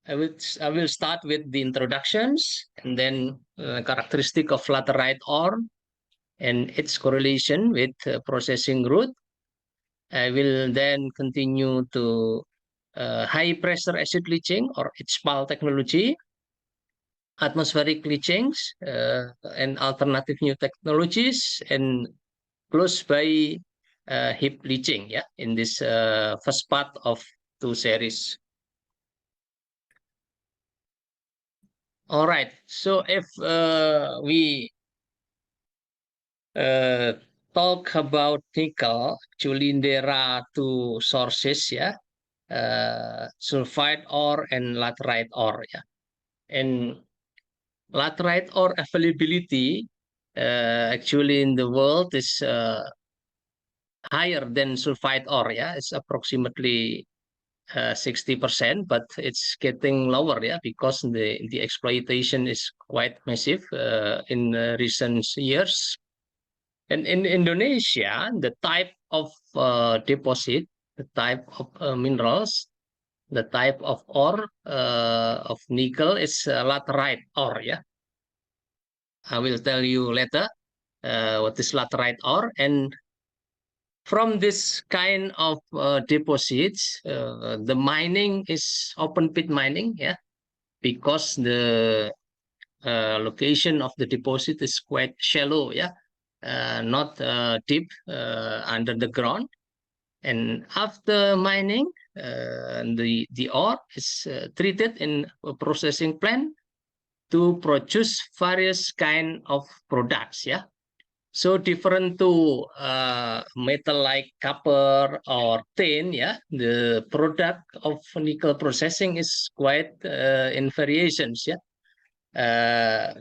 I will start with the introductions and then characteristic of laterite ore and its correlation with processing route. I will then continue to high pressure acid leaching or HPAL technology, atmospheric leachings, and alternative new technologies, and close by heap leaching. Yeah, in this first part of 2 series. All right. So if we uh, talk about nickel, actually there are two sources, yeah, sulfide ore and laterite ore, yeah. And laterite ore availability actually in the world is higher than sulfide ore, yeah. It's approximately 60%, but it's getting lower, yeah, because the exploitation is quite massive in recent years. And in Indonesia, the type of deposit, the type of minerals, the type of ore of nickel is laterite ore, yeah. I will tell you later what is laterite ore. And from this kind of deposits, the mining is open pit mining, yeah, because the location of the deposit is quite shallow, yeah, not deep under the ground. And after mining, the ore is treated in a processing plant to produce various kind of products, yeah. So different to metal like copper or tin, yeah, the product of nickel processing is quite in variations, yeah.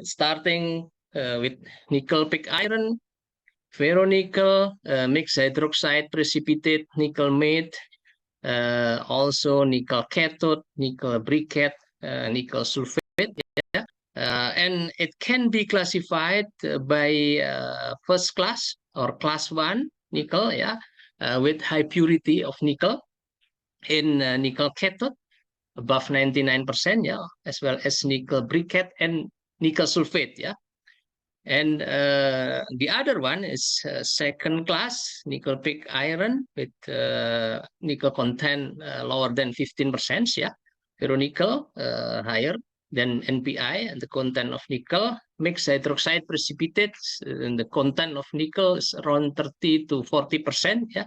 Starting with nickel pig iron, ferronickel, mixed hydroxide precipitate, nickel matte, also nickel cathode, nickel briquette, nickel sulfate, yeah. And it can be classified by first class or class 1 nickel, yeah, with high purity of nickel in nickel cathode above 99%, yeah, as well as nickel briquette and nickel sulfate, yeah. And the other one is second class nickel pig iron with nickel content lower than 15%, yeah. Ferronickel higher than NPI, and the content of nickel. Mixed hydroxide precipitates, and the content of nickel is around 30 to 40%, yeah.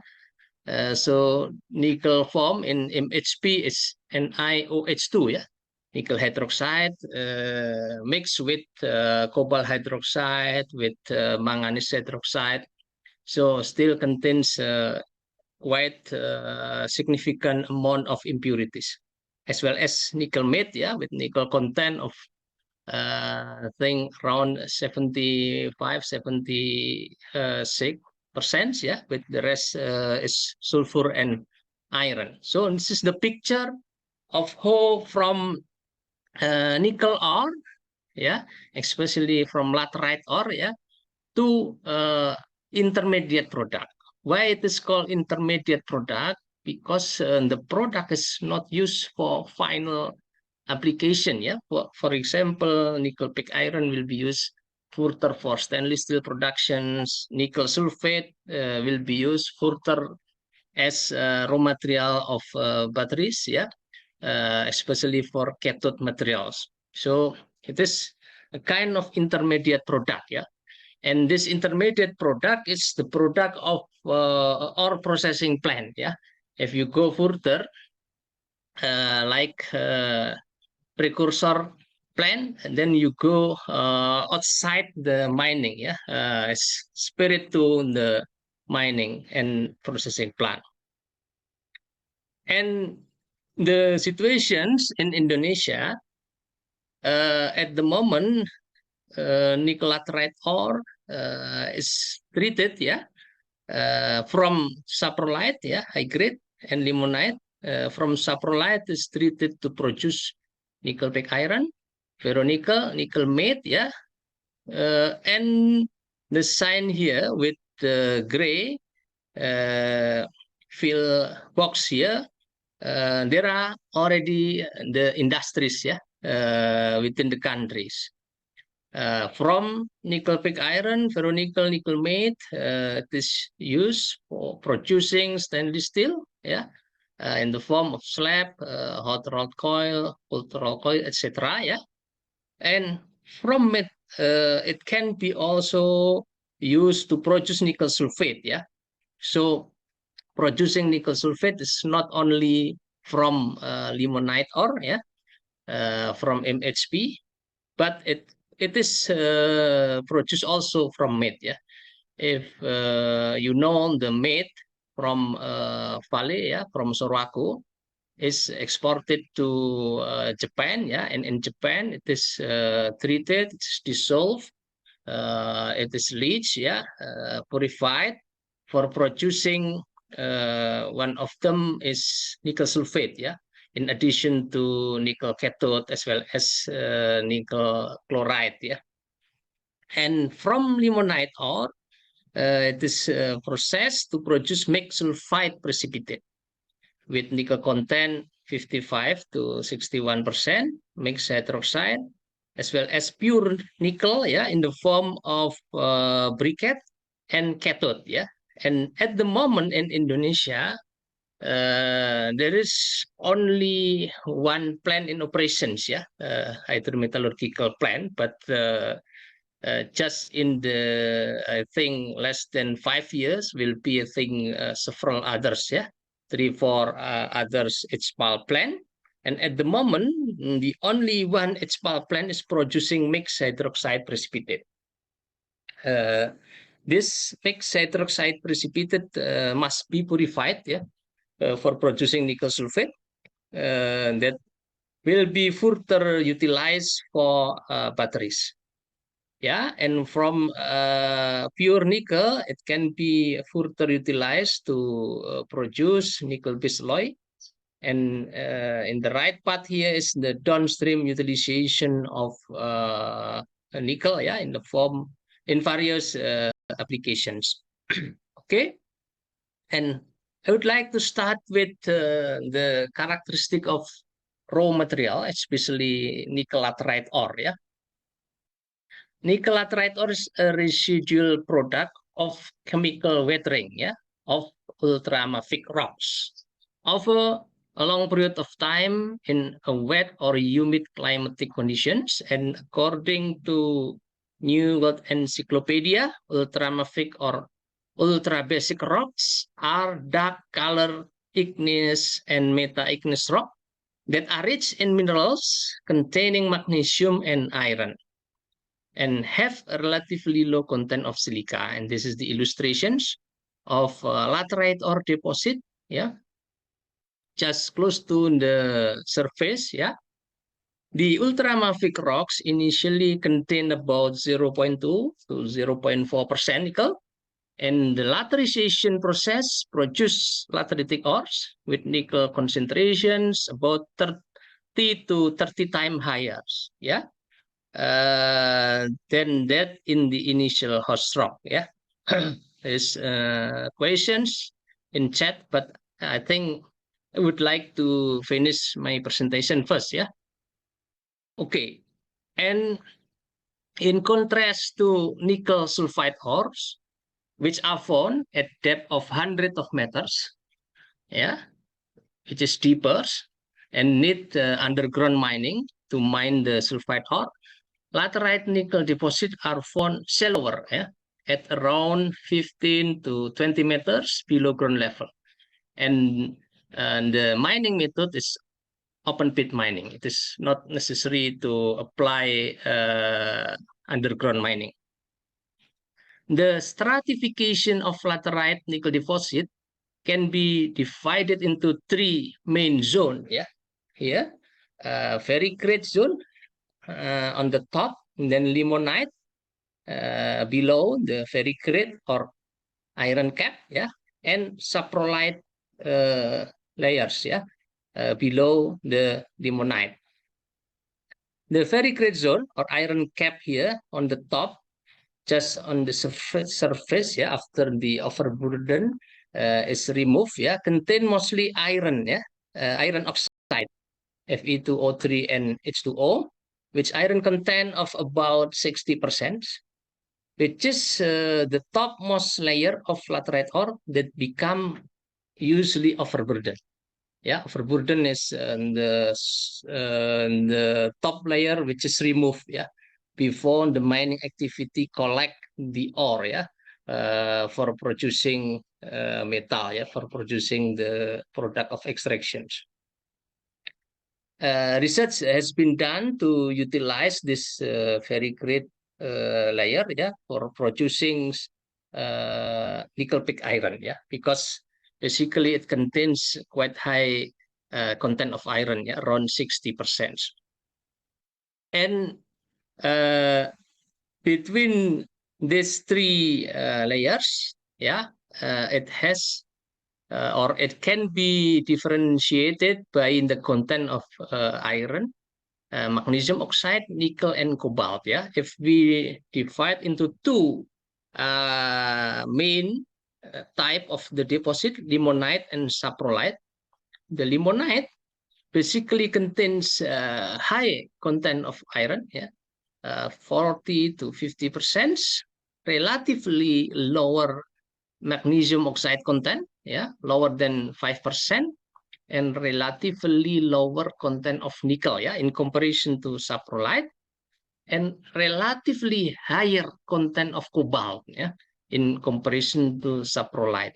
So nickel form in MHP is NiOH2, yeah, nickel hydroxide mixed with cobalt hydroxide with manganese hydroxide. So still contains quite significant amount of impurities, as well as nickel matte, yeah, with nickel content of I think around 75, 76%, yeah, with the rest is sulfur and iron. So this is the picture of how from nickel ore, yeah, especially from laterite ore, yeah, to intermediate product. Why it is called intermediate product? Because the product is not used for final application, yeah. For example, nickel pig iron will be used further for stainless steel productions. Nickel sulfate will be used further as raw material of batteries, yeah, especially for cathode materials. So it is a kind of intermediate product, yeah. And this intermediate product is the product of ore processing plant, yeah. If you go further, like precursor plant, and then you go outside the mining, yeah, spirit to the mining and processing plant. And the situations in Indonesia at the moment, nickel laterite ore is treated, yeah, from saprolite, yeah, high grade, and limonite. From saprolite is treated to produce nickel pig iron, ferronickel, nickel matte, yeah. And the sign here with the gray fill box here there are already the industries, yeah, within the countries. From nickel pig iron, ferronickel, nickel matte, it is used for producing stainless steel, yeah, in the form of slab, hot rolled coil, cold rolled coil, etc. Yeah, and from it, it can be also used to produce nickel sulfate. Yeah, so producing nickel sulfate is not only from limonite ore, yeah, from MHP, but it is produced also from mate. Yeah, if you know the mate from Vale, yeah, from Sorwako, is exported to Japan. Yeah, and in Japan it is treated, it's dissolved, it is leached, yeah, purified for producing. One of them is nickel sulfate, yeah, in addition to nickel cathode as well as nickel chloride, yeah. And from limonite ore, it is processed to produce mixed sulfide precipitate with nickel content 55 to 61%, mixed hydroxide, as well as pure nickel, yeah, in the form of briquette and cathode, yeah. And at the moment in Indonesia, there is only one plant in operations, yeah, hydrometallurgical plant, but just in the, I think, less than 5 years will be, I think, several others, yeah, 3, 4 others HPAL plant. And at the moment, the only one HPAL plant is producing mixed hydroxide precipitate. This mixed hydroxide precipitate must be purified, yeah, for producing nickel sulfate. That will be further utilized for batteries. Yeah, and from pure nickel, it can be further utilized to produce nickel alloy. And in the right part here is the downstream utilization of nickel, yeah, in the form in various applications. Okay, and I would like to start with the characteristic of raw material, especially nickel laterite ore. Yeah, nickel laterite ore is a residual product of chemical weathering, yeah, of ultramafic rocks over a long period of time in a wet or humid climatic conditions. And according to New World Encyclopedia, ultramafic or ultra basic rocks are dark color igneous and meta-igneous rock that are rich in minerals containing magnesium and iron and have a relatively low content of silica. And this is the illustrations of laterite ore deposit, yeah, just close to the surface, yeah. The ultramafic rocks initially contain about 0.2 to 0.4% nickel, and the laterization process produce lateritic ores with nickel concentrations about 30 to 30 times higher, yeah, than that in the initial host rock, yeah. There's questions in chat, but I think I would like to finish my presentation first, yeah. Okay, and in contrast to nickel sulfide ores, which are found at depth of hundreds of meters, yeah, which is deeper and need underground mining to mine the sulfide ore, laterite nickel deposits are found shallower, yeah, at around 15 to 20 meters below ground level. And the mining method is open pit mining. It is not necessary to apply underground mining. The stratification of laterite nickel deposit can be divided into 3 main zones. Yeah, here, ferricrate zone on the top, and then limonite below the ferricrate or iron cap. Yeah, and saprolite layers. Yeah, below the limonite. The ferricrate zone or iron cap here on the top, just on the surface, yeah, after the overburden is removed, yeah, contain mostly iron, yeah, iron oxide, Fe2O3 and H2O, which iron content of about 60%, which is the topmost layer of laterite ore that become usually overburden. Yeah, overburden is the top layer which is removed. Yeah, before the mining activity collect the ore. Yeah, for producing metal. Yeah, for producing the product of extractions. Research has been done to utilize this very great layer, yeah, for producing nickel pig iron, yeah, because basically it contains quite high content of iron, yeah, around 60%. And uh, between these three layers, yeah, it has or it can be differentiated by the content of iron, magnesium oxide, nickel, and cobalt. Yeah, if we divide into two main type of the deposit, limonite and saprolite, the limonite basically contains high content of iron. Yeah, 40 to 50%, relatively lower magnesium oxide content, yeah, lower than 5%, and relatively lower content of nickel, yeah, in comparison to saprolite, and relatively higher content of cobalt, yeah, in comparison to saprolite.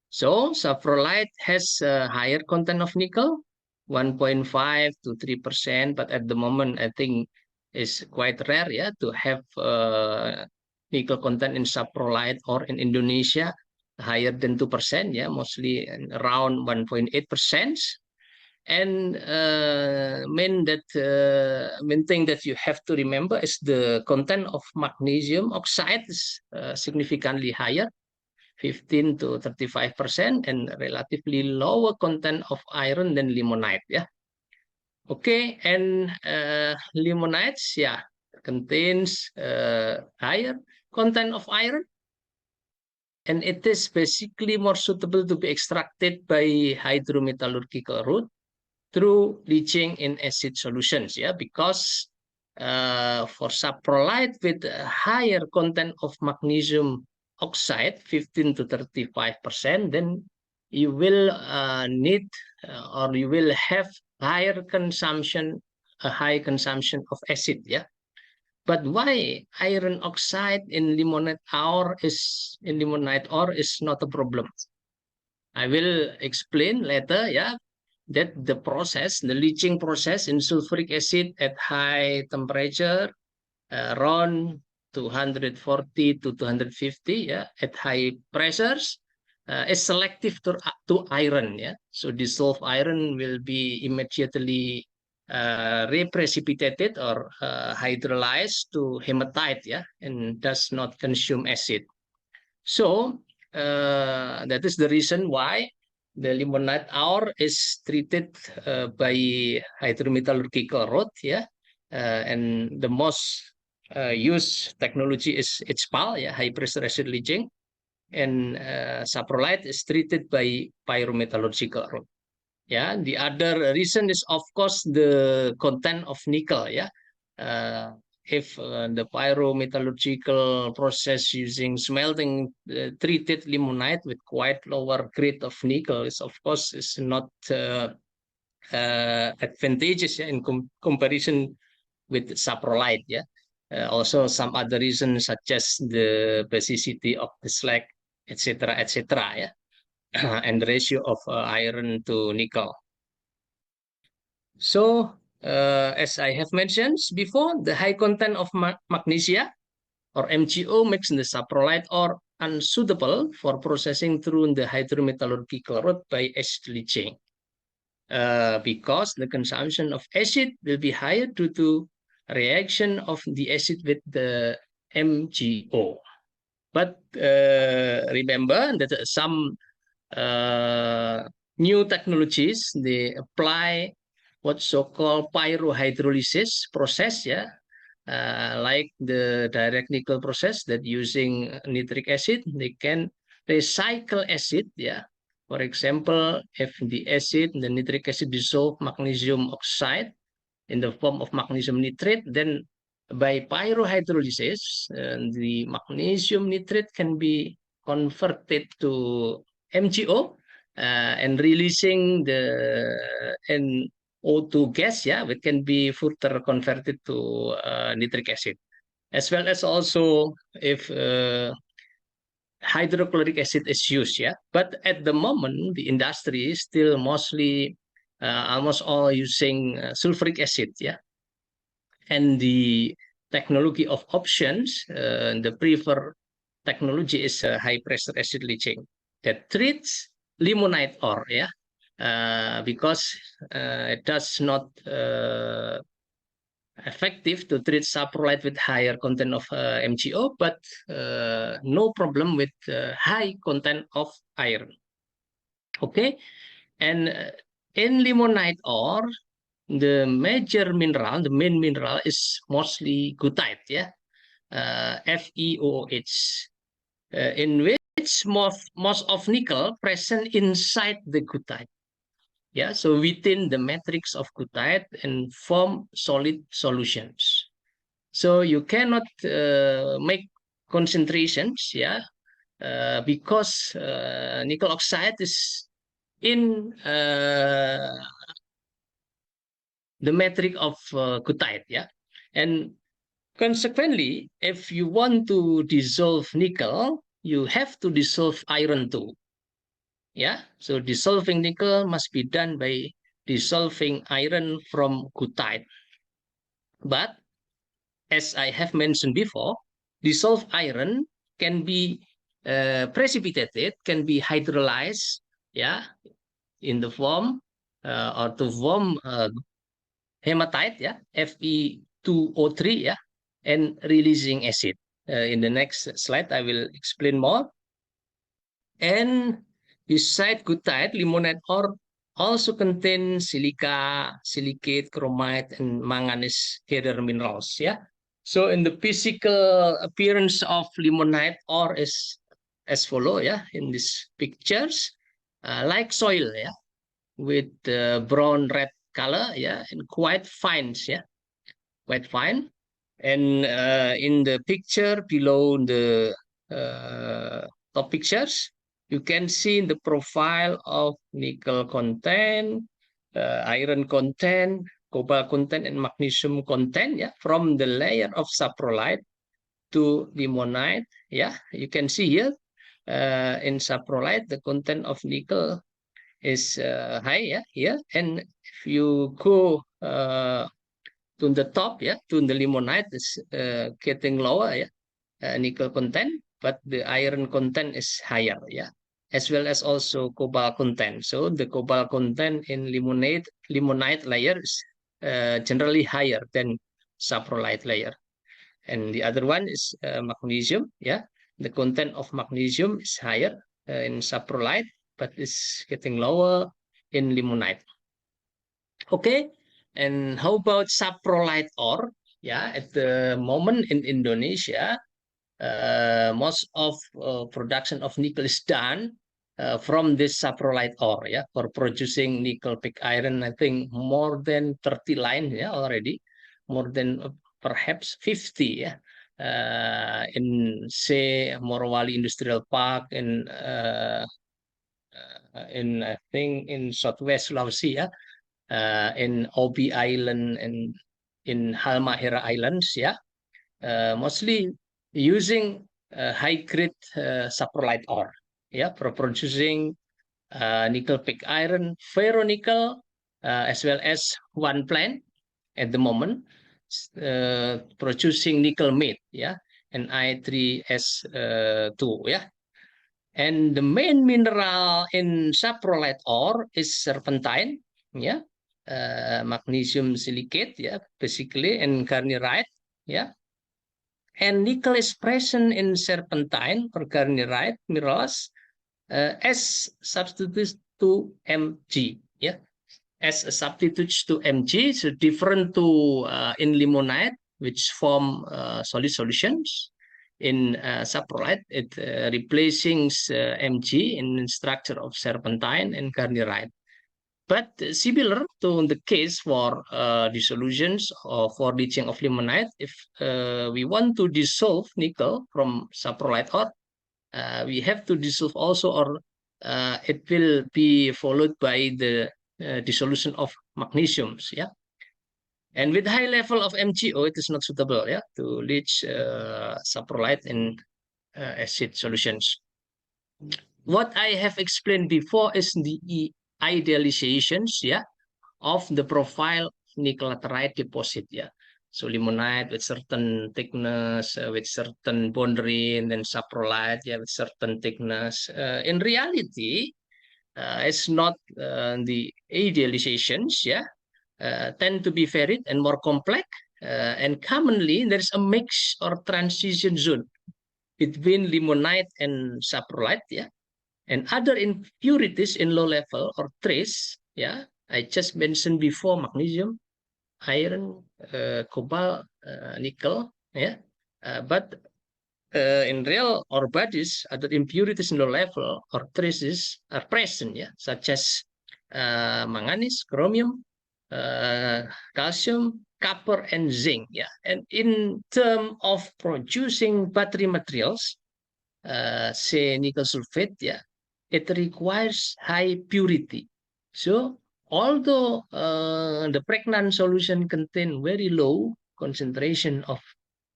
So saprolite has a higher content of nickel, 1.5 to 3%, but at the moment I think it's quite rare, yeah, to have nickel content in saprolite or in Indonesia higher than 2%, yeah, mostly around 1.8%. And main thing that you have to remember is the content of magnesium oxide is significantly higher, 15 to 35%, and relatively lower content of iron than limonite. Yeah. Okay, and limonites, yeah, contains higher content of iron, and it is basically more suitable to be extracted by hydrometallurgical route through leaching in acid solutions. Yeah, because for saprolite with a higher content of magnesium oxide, 15 to 35%, then you will need or you will have higher consumption, a high consumption of acid. Yeah. But why iron oxide in limonite ore is not a problem? I will explain later. Yeah, that the process, the leaching process in sulfuric acid at high temperature, around 240 to 250, yeah, at high pressures, is selective to iron. Yeah, so dissolved iron will be immediately reprecipitated or hydrolyzed to hematite, yeah, and does not consume acid. So that is the reason why the limonite ore is treated by hydrometallurgical route, yeah, and the most used technology is HPAL, yeah, high pressure acid leaching, and saprolite is treated by pyrometallurgical route. Yeah, the other reason is of course the content of nickel. Yeah, if the pyrometallurgical process using smelting treated limonite with quite lower grade of nickel is of course is not advantageous, yeah, in comparison with saprolite. Yeah, also some other reasons such as the basicity of the slag, etc., etc. Yeah, and the ratio of iron to nickel. So, as I have mentioned before, the high content of magnesia or MgO makes the saprolite ore unsuitable for processing through the hydrometallurgical route by acid leaching, because the consumption of acid will be higher due to reaction of the acid with the MgO. But remember that some new technologies, they apply what's so-called pyrohydrolysis process, yeah, like the direct nickel process that using nitric acid, they can recycle acid, yeah, For example, if the nitric acid dissolve magnesium oxide in the form of magnesium nitrate, then by pyrohydrolysis, the magnesium nitrate can be converted to MgO and releasing the NO2 gas, yeah, which can be further converted to nitric acid. As well as also if hydrochloric acid is used, yeah. But at the moment, the industry is still mostly almost all using sulfuric acid, yeah. And the technology of options, the preferred technology is high pressure acid leaching that treats limonite ore, yeah, because it does not effective to treat saprolite with higher content of MgO, but no problem with high content of iron. Okay, and in limonite ore, the major mineral, the main mineral is mostly goethite, yeah, FeOH, in which most of nickel present inside the goethite. Yeah, so within the matrix of goethite and form solid solutions. So you cannot make concentrations, yeah, because nickel oxide is in the metric of goethite, yeah, and consequently, if you want to dissolve nickel, you have to dissolve iron too. Yeah, so dissolving nickel must be done by dissolving iron from goethite. But as I have mentioned before, dissolved iron can be precipitated, can be hydrolyzed, yeah, in the form or to form hematite, yeah, Fe2O3, yeah, and releasing acid. In the next slide, I will explain more. And beside goethite, limonite ore also contains silica, silicate, chromite, and manganese header minerals. Yeah. So in the physical appearance of limonite ore is as follow. Yeah, in these pictures, like soil. Yeah, with brown red color. Yeah, and quite fine. Yeah, quite fine. And in the picture below the top pictures, you can see the profile of nickel content, iron content, cobalt content, and magnesium content, yeah, from the layer of saprolite to limonite. Yeah, you can see here in saprolite, the content of nickel is high, yeah, here. And if you go to the top, yeah, to the limonite is getting lower, yeah, nickel content, but the iron content is higher, yeah, as well as also cobalt content. So the cobalt content in limonite layer is generally higher than saprolite layer. And the other one is magnesium, yeah, the content of magnesium is higher in saprolite, but is getting lower in limonite. Okay, and how about saprolite ore? Yeah, at the moment in Indonesia, most of production of nickel is done from this saprolite ore. Yeah, for producing nickel pig iron, I think more than 30 lines. Yeah, already more than perhaps 50. Yeah, in say Morowali Industrial Park in I think in Southwest Sulawesi. Yeah, in Obi Island and in Halmahera Islands, yeah, mostly using high-grade saprolite ore, yeah, for producing nickel pig iron, ferronickel, as well as one plant at the moment producing nickel matte, yeah, and I3S2, yeah. And the main mineral in saprolite ore is serpentine, yeah, magnesium silicate, yeah, basically, and garnierite, yeah. And nickel is present in serpentine or garnierite minerals as substitutes to Mg, yeah, as a substitute to Mg, so different to in limonite, which form solid solutions. in saprolite, it replacing Mg in structure of serpentine and garnierite. But similar to the case for dissolutions or for leaching of limonite, if we want to dissolve nickel from saprolite ore, we have to dissolve also, or it will be followed by the dissolution of magnesiums. Yeah. And with high level of MgO, it is not suitable, yeah, to leach saprolite in acid solutions. What I have explained before is the idealizations, yeah, of the profile nickel laterite deposit, yeah. So limonite with certain thickness, with certain boundary, and then saprolite, yeah, with certain thickness. In reality, it's not the idealizations, yeah, tend to be varied and more complex. And commonly, there is a mix or transition zone between limonite and saprolite, yeah, and other impurities in low level or trace, yeah. I just mentioned before magnesium, iron, cobalt, nickel, yeah. But in real ore bodies, other impurities in low level or traces are present, yeah, such as manganese, chromium, calcium, copper, and zinc. Yeah, and in terms of producing battery materials, say nickel sulfate, yeah, it requires high purity. So although the pregnant solution contain very low concentration of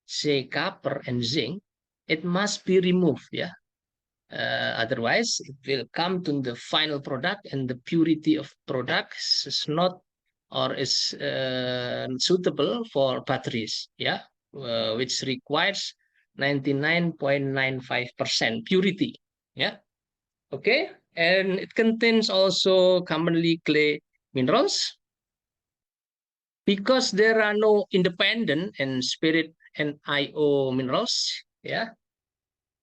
say copper and zinc, it must be removed. Yeah. Otherwise, it will come to the final product, and the purity of products is not or is suitable for batteries. Yeah, which requires 99.95% purity. Yeah. Okay, and it contains also commonly clay minerals because there are no independent and spirit and IO minerals. Yeah,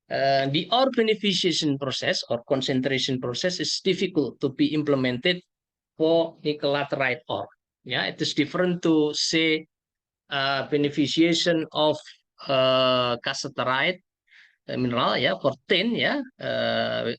the ore beneficiation process or concentration process is difficult to be implemented for nickel laterite ore. Yeah, it is different to say beneficiation of cassiterite mineral, yeah, for tin, yeah,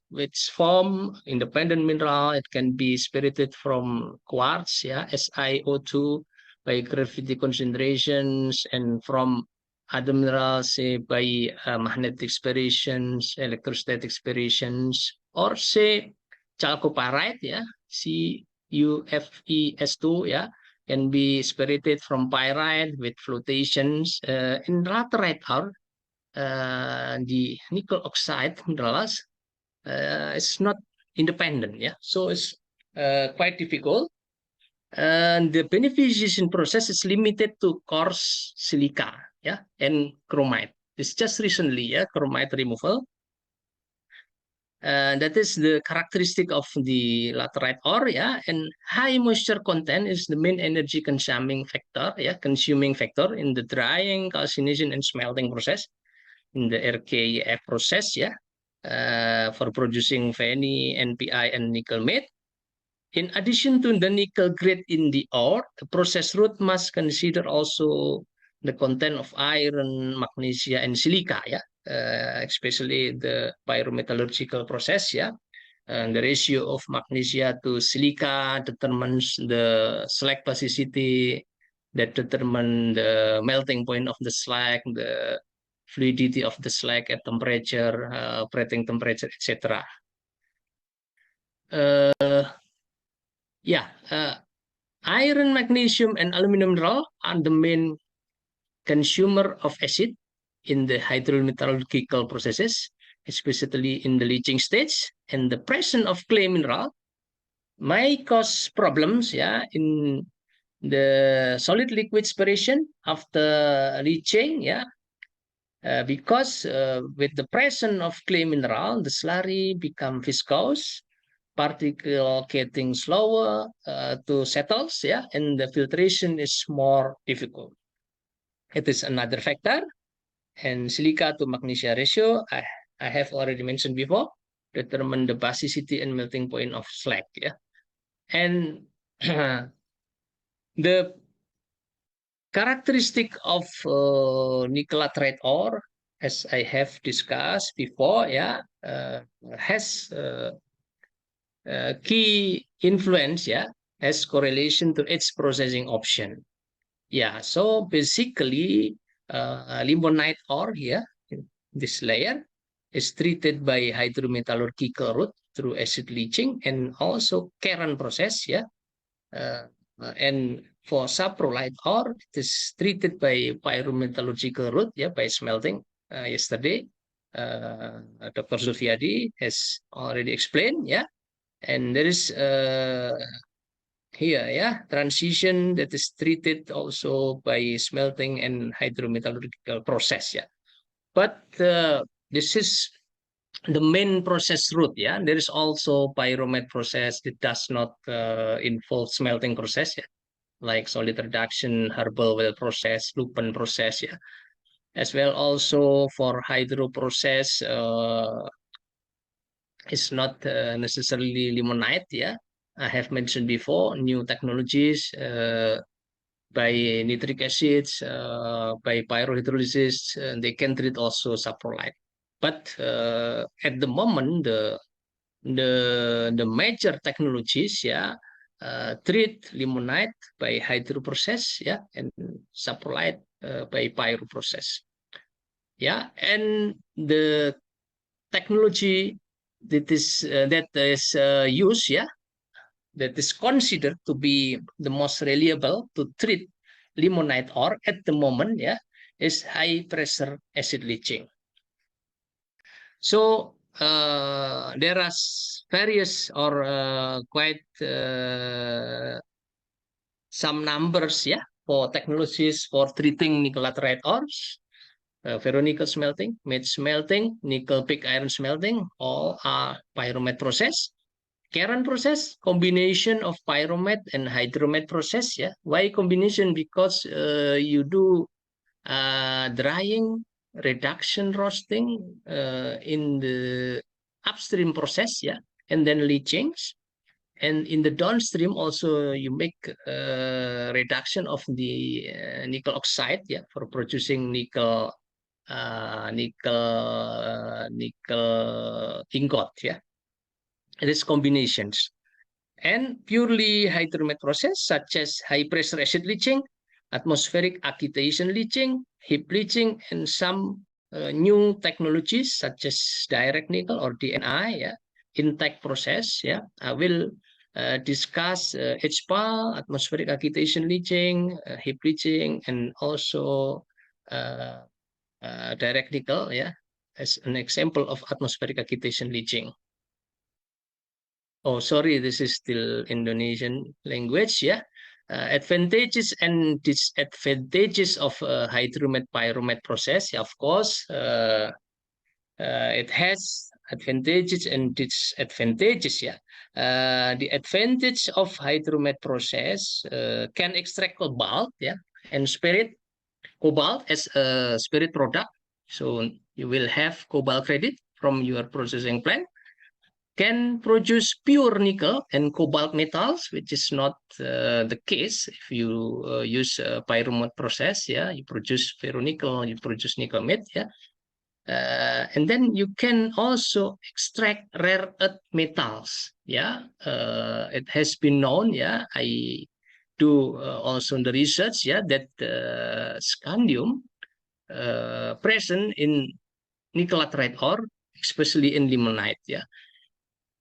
which form independent mineral. It can be spirited from quartz, yeah, SiO2 by gravity concentrations, and from other minerals, say by magnetic spirations, electrostatic spirations, or say chalcopyrite, yeah, CuFeS2, yeah, can be spirited from pyrite with flotations. In laterite ore, the nickel oxide minerals is not independent, yeah, so it's quite difficult, and the beneficiation process is limited to coarse silica, yeah, and chromite. It's just recently, yeah, chromite removal. That is the characteristic of the laterite ore, yeah, and high moisture content is the main energy consuming factor, yeah, consuming factor in the drying, calcination, and smelting process, in the RKEF process, yeah, for producing Fe, NPI, and nickel matte. In addition to the nickel grade in the ore, the process route must consider also the content of iron, magnesia, and silica, yeah, especially the pyrometallurgical process, yeah. And the ratio of magnesia to silica determines the slag basicity, that determine the melting point of the slag, the fluidity of the slag at temperature, operating temperature, etc. Yeah, iron, magnesium, and aluminum mineral are the main consumer of acid in the hydrometallurgical processes, especially in the leaching stage. And the presence of clay mineral may cause problems, yeah, in the solid liquid separation after leaching, yeah, because with the presence of clay mineral, the slurry become viscous, particle getting slower to settles, yeah, and the filtration is more difficult. It is another factor. And silica to magnesia ratio, I have already mentioned before, determine the basicity and melting point of slag, yeah. And the characteristic of nickel laterite ore as I have discussed before, yeah, has key influence, yeah, has correlation to its processing option. Yeah, so basically, limonite ore here, in this layer, is treated by hydrometallurgical route through acid leaching and also Caron process, yeah. Uh, and for saprolite ore, it is treated by pyrometallurgical route, yeah, by smelting. Yesterday, Dr. Zulfiadi has already explained, yeah. And there is here, yeah, transition that is treated also by smelting and hydrometallurgical process, yeah. But this is the main process route, yeah. There is also pyromet process that does not involve smelting process, yeah, like solid reduction, herbal well process, Lupen process, yeah. As well also for hydro process, it's not necessarily limonite, yeah. I have mentioned before new technologies by nitric acids, by pyrohydrolysis, they can treat also saprolite. But at the moment, the major technologies, yeah, treat limonite by hydroprocess, yeah, and saprolite by pyroprocess, yeah, and the technology that is used, yeah, that is considered to be the most reliable to treat limonite ore at the moment, yeah, is high pressure acid leaching. So there are various or quite some numbers, yeah, for technologies for treating nickel laterite ores. Ferronickel smelting, mid smelting, nickel pig iron smelting, all are pyromet process. Caron process, combination of pyromet and hydromet process. Yeah, why combination? Because you do drying, reduction, roasting in the upstream process. Yeah, and then leachings. And in the downstream also you make reduction of the nickel oxide, yeah, for producing nickel ingot, yeah. It is combinations. And purely hydromet process such as high pressure acid leaching, atmospheric acetylation leaching, heap leaching, and some new technologies such as direct nickel or DNI, yeah, intake process, yeah. I will discuss HPAL, atmospheric acetylation leaching, heap leaching, and also uh, direct nickel, yeah, as an example of atmospheric acetylation leaching. Oh, sorry, this is still Indonesian language, yeah. Advantages and disadvantages of hydromet pyromet process. Yeah, of course, it has advantages and disadvantages. Yeah, the advantage of hydromet process can extract cobalt, yeah, and spirit cobalt as a spirit product. So you will have cobalt credit from your processing plant, can produce pure nickel and cobalt metals, which is not the case if you use a pyromet process. Yeah, you produce ferronickel, you produce nickel metal. Yeah, and then you can also extract rare earth metals. Yeah, it has been known. Yeah, I do also the research. Yeah, that scandium present in nickel laterite ore, especially in limonite. Yeah.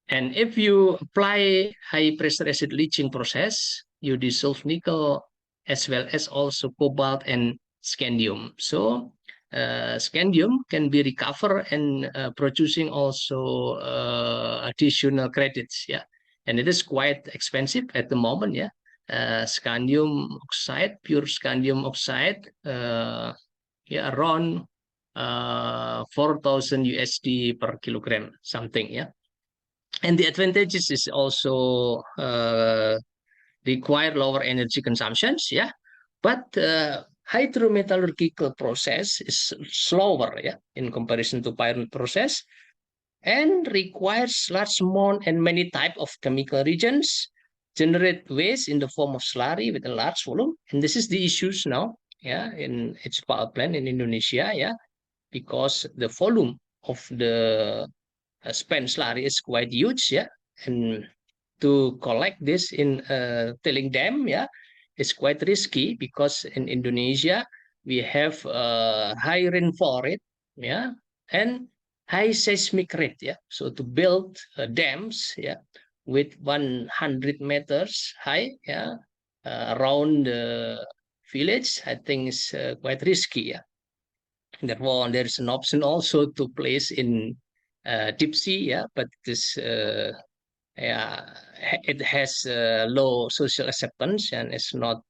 And if you apply high pressure acid leaching process, you dissolve nickel as well as also cobalt and scandium. So scandium can be recovered and producing also additional credits. Yeah, and it is quite expensive at the moment. Yeah, scandium oxide, pure scandium oxide, yeah, around 4,000 USD per kilogram, something. Yeah. And the advantages is also require lower energy consumptions, yeah. But hydrometallurgical process is slower, yeah, in comparison to pyromet process, and requires large amount and many type of chemical reagents, generate waste in the form of slurry with a large volume. And this is the issues now, yeah, in its power plant in Indonesia, yeah. because the volume of the spent slurry is quite huge, yeah, and to collect this in a tailing dam, yeah, is quite risky because in Indonesia we have high rainfall rate, yeah, and high seismic rate, yeah. So to build dams, yeah, with 100 meters high, yeah, around the village, I think is quite risky, yeah. Therefore, there is an option also to place in deep sea, yeah, but this yeah, it has low social acceptance and it's not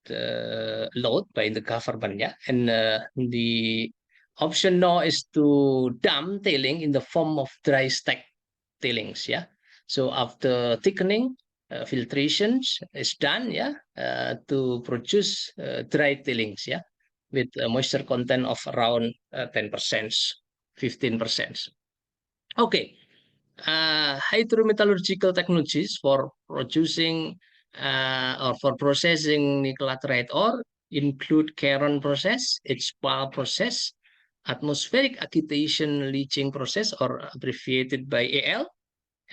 allowed by the government, yeah. And the option now is to dump tailing in the form of dry stack tailings, yeah. So after thickening, filtrations is done, yeah, to produce dry tailings, yeah, with a moisture content of around 10%, 15%. Okay, hydrometallurgical technologies for producing or for processing nickel laterite ore include Caron process, HPAL process, atmospheric acquisition leaching process, or abbreviated by AL,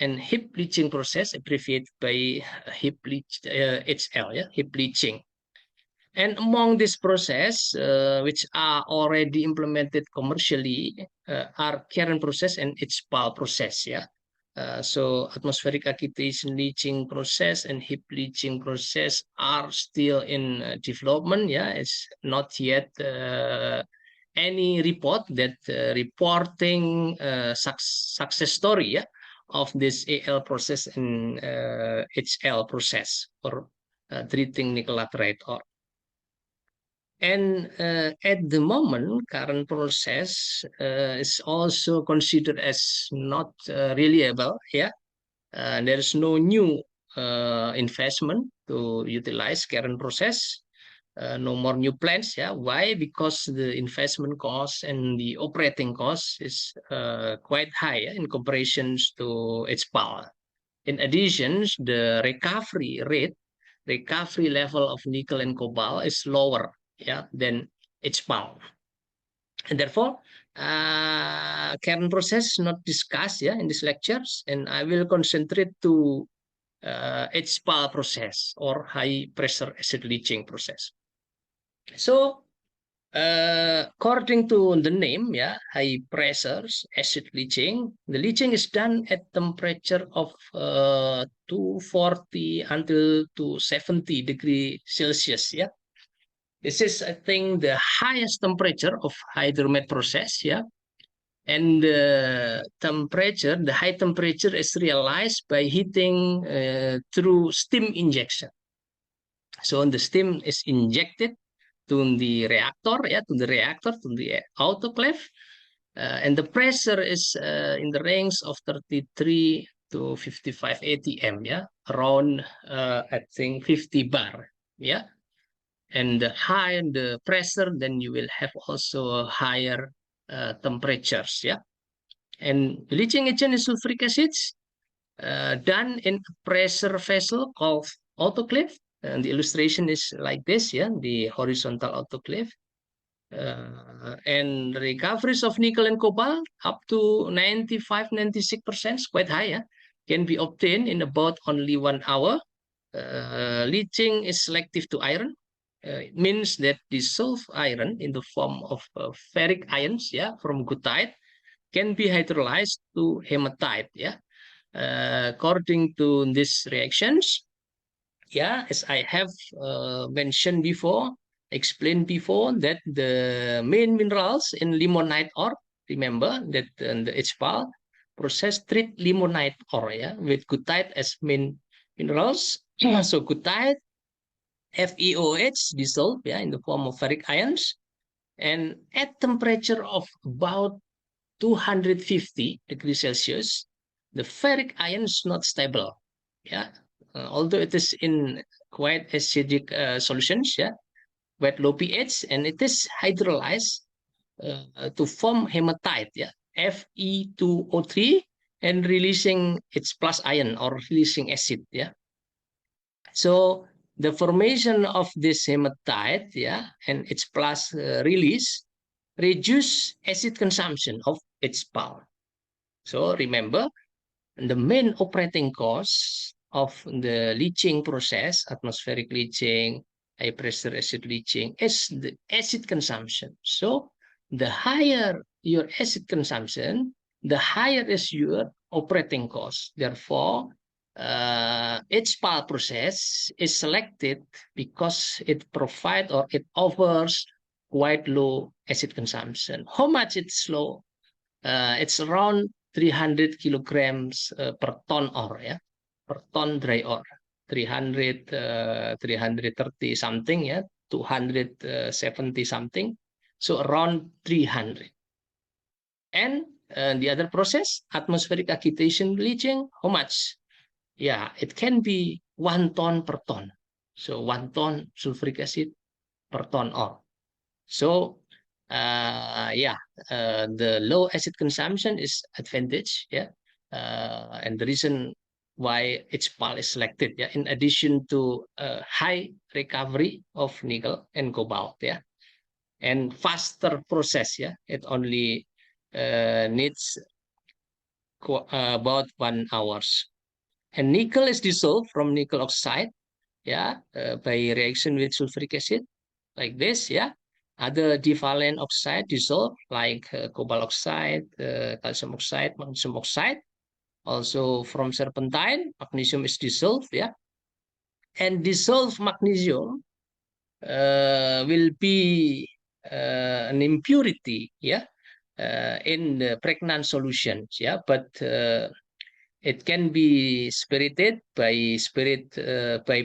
and heap leaching process, abbreviated by HL, yeah, heap leaching. And among this process, which are already implemented commercially, are Caron process and HPAL process, yeah. So atmospheric acquisition leaching process and heap leaching process are still in development, yeah. It's not yet any report that reporting success story, yeah, of this AL process and HL process for treating nickel laterite ore. And at the moment, current process is also considered as not reliable. Yeah, there is no new investment to utilize current process. No more new plants. Yeah, why? Because the investment cost and the operating cost is quite high, yeah, in comparison to its power. In addition, the recovery level of nickel and cobalt is lower, yeah, than its power. And therefore, Caron process not discussed, yeah, in these lectures, and I will concentrate to HPAL process or high pressure acid leaching process. So according to the name, yeah, high pressures acid leaching, the leaching is done at temperature of 240 until 270 degrees Celsius, yeah. This is, I think, the highest temperature of hydromet process, yeah. And the high temperature is realized by heating through steam injection. So the steam is injected to the reactor, yeah, to the autoclave, and the pressure is in the range of 33 to 55 atm, yeah, around I think 50 bar, yeah. And the higher the pressure, then you will have also higher temperatures, yeah. And leaching agent is sulfuric acids done in pressure vessel called autoclave. And the illustration is like this, yeah, the horizontal autoclave. And recoveries of nickel and cobalt up to 95, 96%, quite high, yeah, can be obtained in about only 1 hour. Leaching is selective to iron. It means that dissolved iron in the form of ferric ions, yeah, from goethite can be hydrolyzed to hematite, yeah. According to these reactions, yeah, as I have mentioned before, explained before, that the main minerals in limonite ore, remember that the HPAL process treat limonite ore, yeah, with goethite as main minerals. So goethite, FeOH dissolved, yeah, in the form of ferric ions, and at temperature of about 250 degrees Celsius, the ferric ion is not stable. Yeah, although it is in quite acidic solutions, yeah, quite low pH, and it is hydrolyzed to form hematite, yeah, Fe2O3, and releasing its plus ion or releasing acid, yeah. So the formation of this hematite, yeah, and its plus release reduce acid consumption of HPAL. So remember, the main operating cost of the leaching process, atmospheric leaching, high pressure acid leaching, is the acid consumption. So the higher your acid consumption, the higher is your operating cost. Therefore, HPAL process is selected because it provides or it offers quite low acid consumption. How much it's low? It's around 300 kilograms per ton ore, ya, per ton dry ore. 300, 330 something, ya, 270 something. So around 300. And the other process, atmospheric agitation leaching, how much? Yeah, it can be 1 ton per ton. So 1 ton sulfuric acid per ton ore. So the low acid consumption is advantage, yeah, and the reason why HPAL is selected, yeah, in addition to high recovery of nickel and cobalt, yeah, and faster process, yeah, it only needs about 1 hours. And nickel is dissolved from nickel oxide, yeah, by reaction with sulfuric acid, like this, yeah. Other divalent oxide dissolve like cobalt oxide, calcium oxide, magnesium oxide. Also from serpentine, magnesium is dissolved, yeah. And dissolved magnesium will be an impurity, yeah, in the pregnant solutions, yeah. But it can be spirited by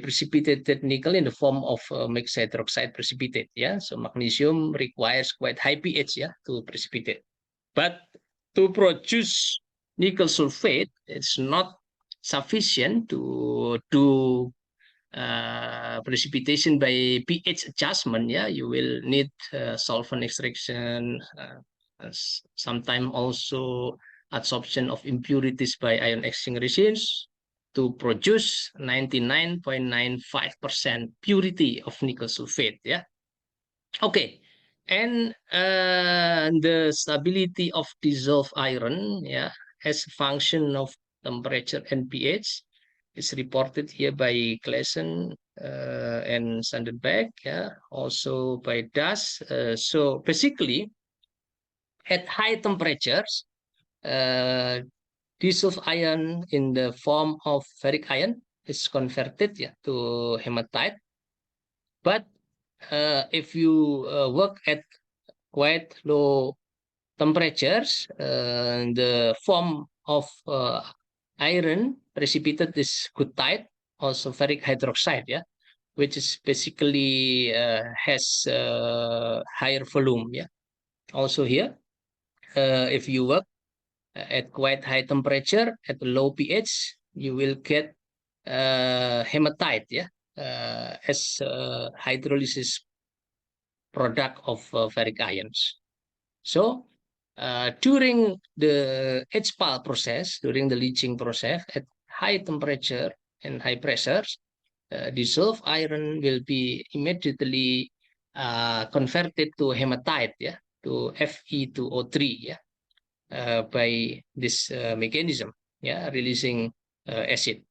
precipitated nickel in the form of mixed hydroxide precipitate. Yeah, so magnesium requires quite high pH, yeah, to precipitate. But to produce nickel sulfate, it's not sufficient to do precipitation by pH adjustment. Yeah, you will need solvent extraction, sometimes also adsorption of impurities by ion exchange reagents to produce 99.95% purity of nickel sulfate. Yeah. Okay. And the stability of dissolved iron, yeah, as a function of temperature and pH is reported here by Claesen and Sandenberg, yeah, also by Das. So basically, at high temperatures, dissolved iron in the form of ferric iron is converted, yeah, to hematite. But if you work at quite low temperatures, the form of iron precipitate is goethite, also ferric hydroxide, yeah, which is basically has higher volume, yeah. Also here, if you work at quite high temperature at low pH, you will get hematite, yeah, as hydrolysis product of ferric ions. So during the HPAL process, during the leaching process at high temperature and high pressures, dissolved iron will be immediately converted to hematite, yeah, to Fe2O3, yeah, by this mechanism, yeah, releasing acid.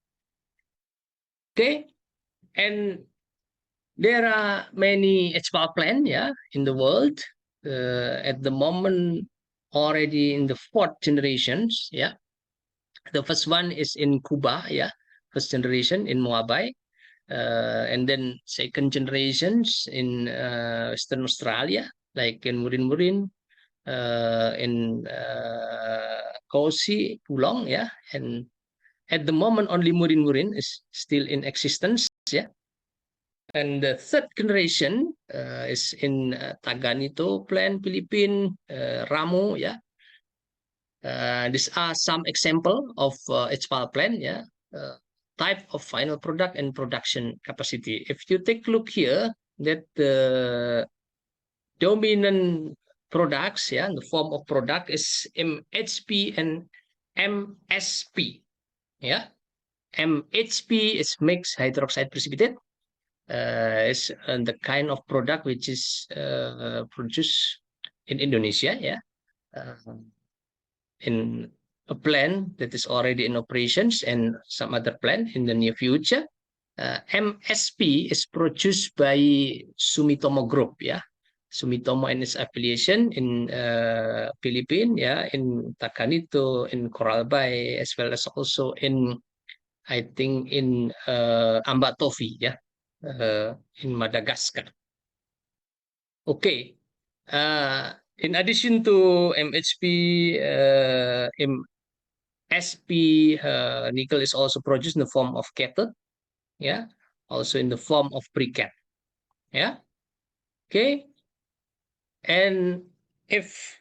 Okay, and there are many HPAL plants, yeah, in the world. At the moment, already in the 4th generations, yeah. The first one is in Cuba, yeah, first generation in Moabai, and then second generations in Western Australia, like in Murin-Murin, in Kosi, Pulong, yeah, and at the moment only Murin-Murin is still in existence, yeah. And the 3rd generation is in Taganito Plant, Philippines, Ramo, yeah. These are some example of HPAL plant, yeah, type of final product and production capacity. If you take a look here, that the dominant products, yeah, the form of product is MHP and MSP, yeah. MHP is mixed hydroxide precipitate. Is the kind of product which is produced in Indonesia, in a plant that is already in operations and some other plant in the near future. MSP is produced by Sumitomo Group, Sumitomo and its affiliation in Philippines, in Takanito, in Coral Bay, as well as also in, I think, in Ambatofi, in Madagascar. Okay. In addition to MHP, SP, nickel is also produced in the form of cathode, also in the form of briquette, okay. And if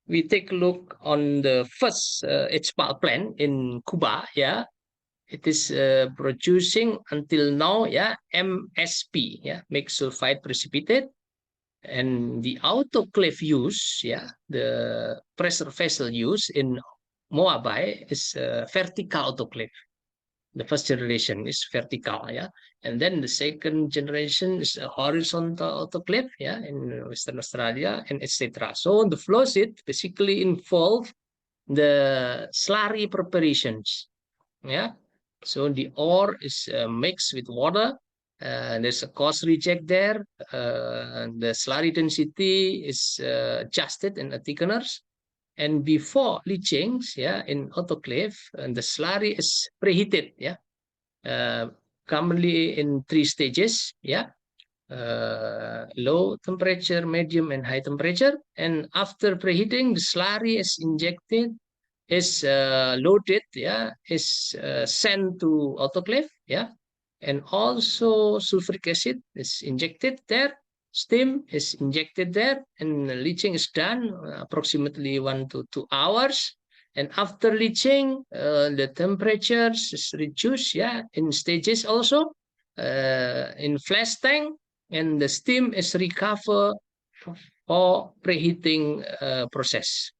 we take a look on the first HPAL plant in Cuba, it is producing until now, MSP, mixed sulfide precipitate. And the autoclave use, the pressure vessel use in Moabai is vertical autoclave. The first generation is vertical, and then the second generation is a horizontal autoclave, in Western Australia, and etc. So the flow sheet basically involve the slurry preparations, So the ore is mixed with water. There's a coarse reject there. The slurry density is adjusted in the thickeners. And before leaching, in autoclave, and the slurry is preheated, commonly in 3 stages, low temperature, medium, and high temperature. And after preheating, the slurry is injected, is loaded, is sent to autoclave, and also sulfuric acid is injected there, steam is injected there, and leaching is done approximately 1 to 2 hours. And after leaching, the temperatures is reduced, in stages also, in flash tank, and the steam is recovered for preheating process.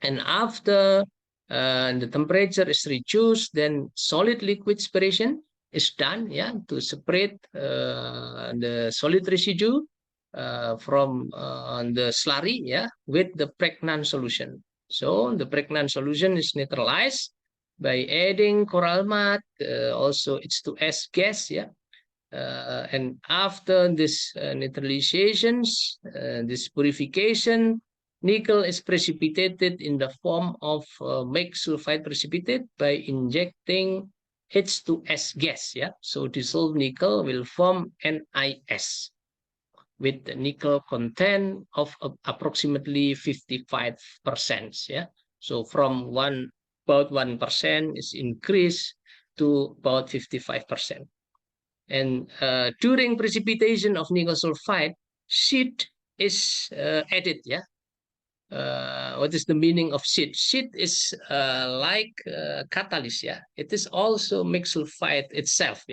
And after the temperature is reduced, then solid liquid separation is done, to separate the solid residue from the slurry, with the pregnant solution. So the pregnant solution is neutralized by adding coral mud, also H2S gas, and after this neutralizations, this purification, nickel is precipitated in the form of mixed sulfide precipitate by injecting H2S gas, So dissolved nickel will form NiS with the nickel content of approximately 55%, So from about 1% is increased to about 55%. And during precipitation of nickel sulfide, sheet is added, what is the meaning of sheet? Sheet is like catalyst, It is also mixed sulfide itself,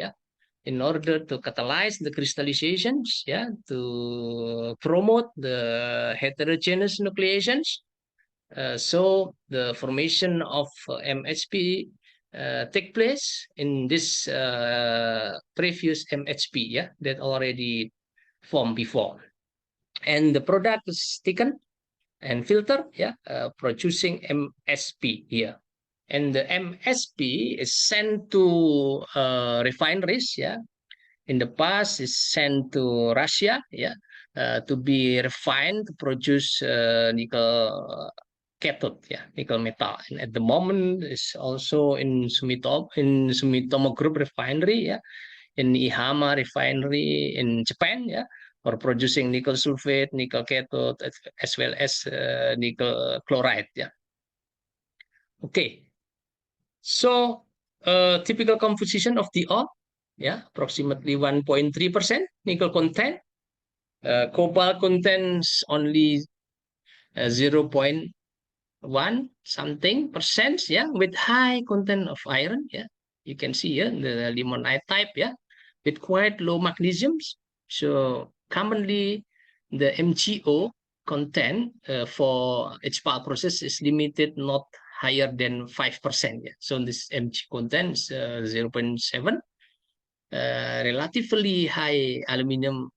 in order to catalyze the crystallizations, to promote the heterogeneous nucleations. So the formation of MHP take place in this previous MHP, that already formed before. And the product is taken and filtered, producing MSP here. And the MSP is sent to refineries, In the past, is sent to Russia, to be refined to produce nickel cathode, nickel metal. And at the moment, is also in Sumitomo Group refinery, in Ihama refinery in Japan, for producing nickel sulfate, nickel cathode, as well as nickel chloride, Okay. So typical composition of the ore, approximately 1.3% nickel content. Cobalt contains only 0.1 something percent, with high content of iron, You can see here the limonite type, with quite low magnesiums. So commonly the MgO content for HPAL process is limited not higher than 5%. So this Mg content is 0.7. Relatively high aluminum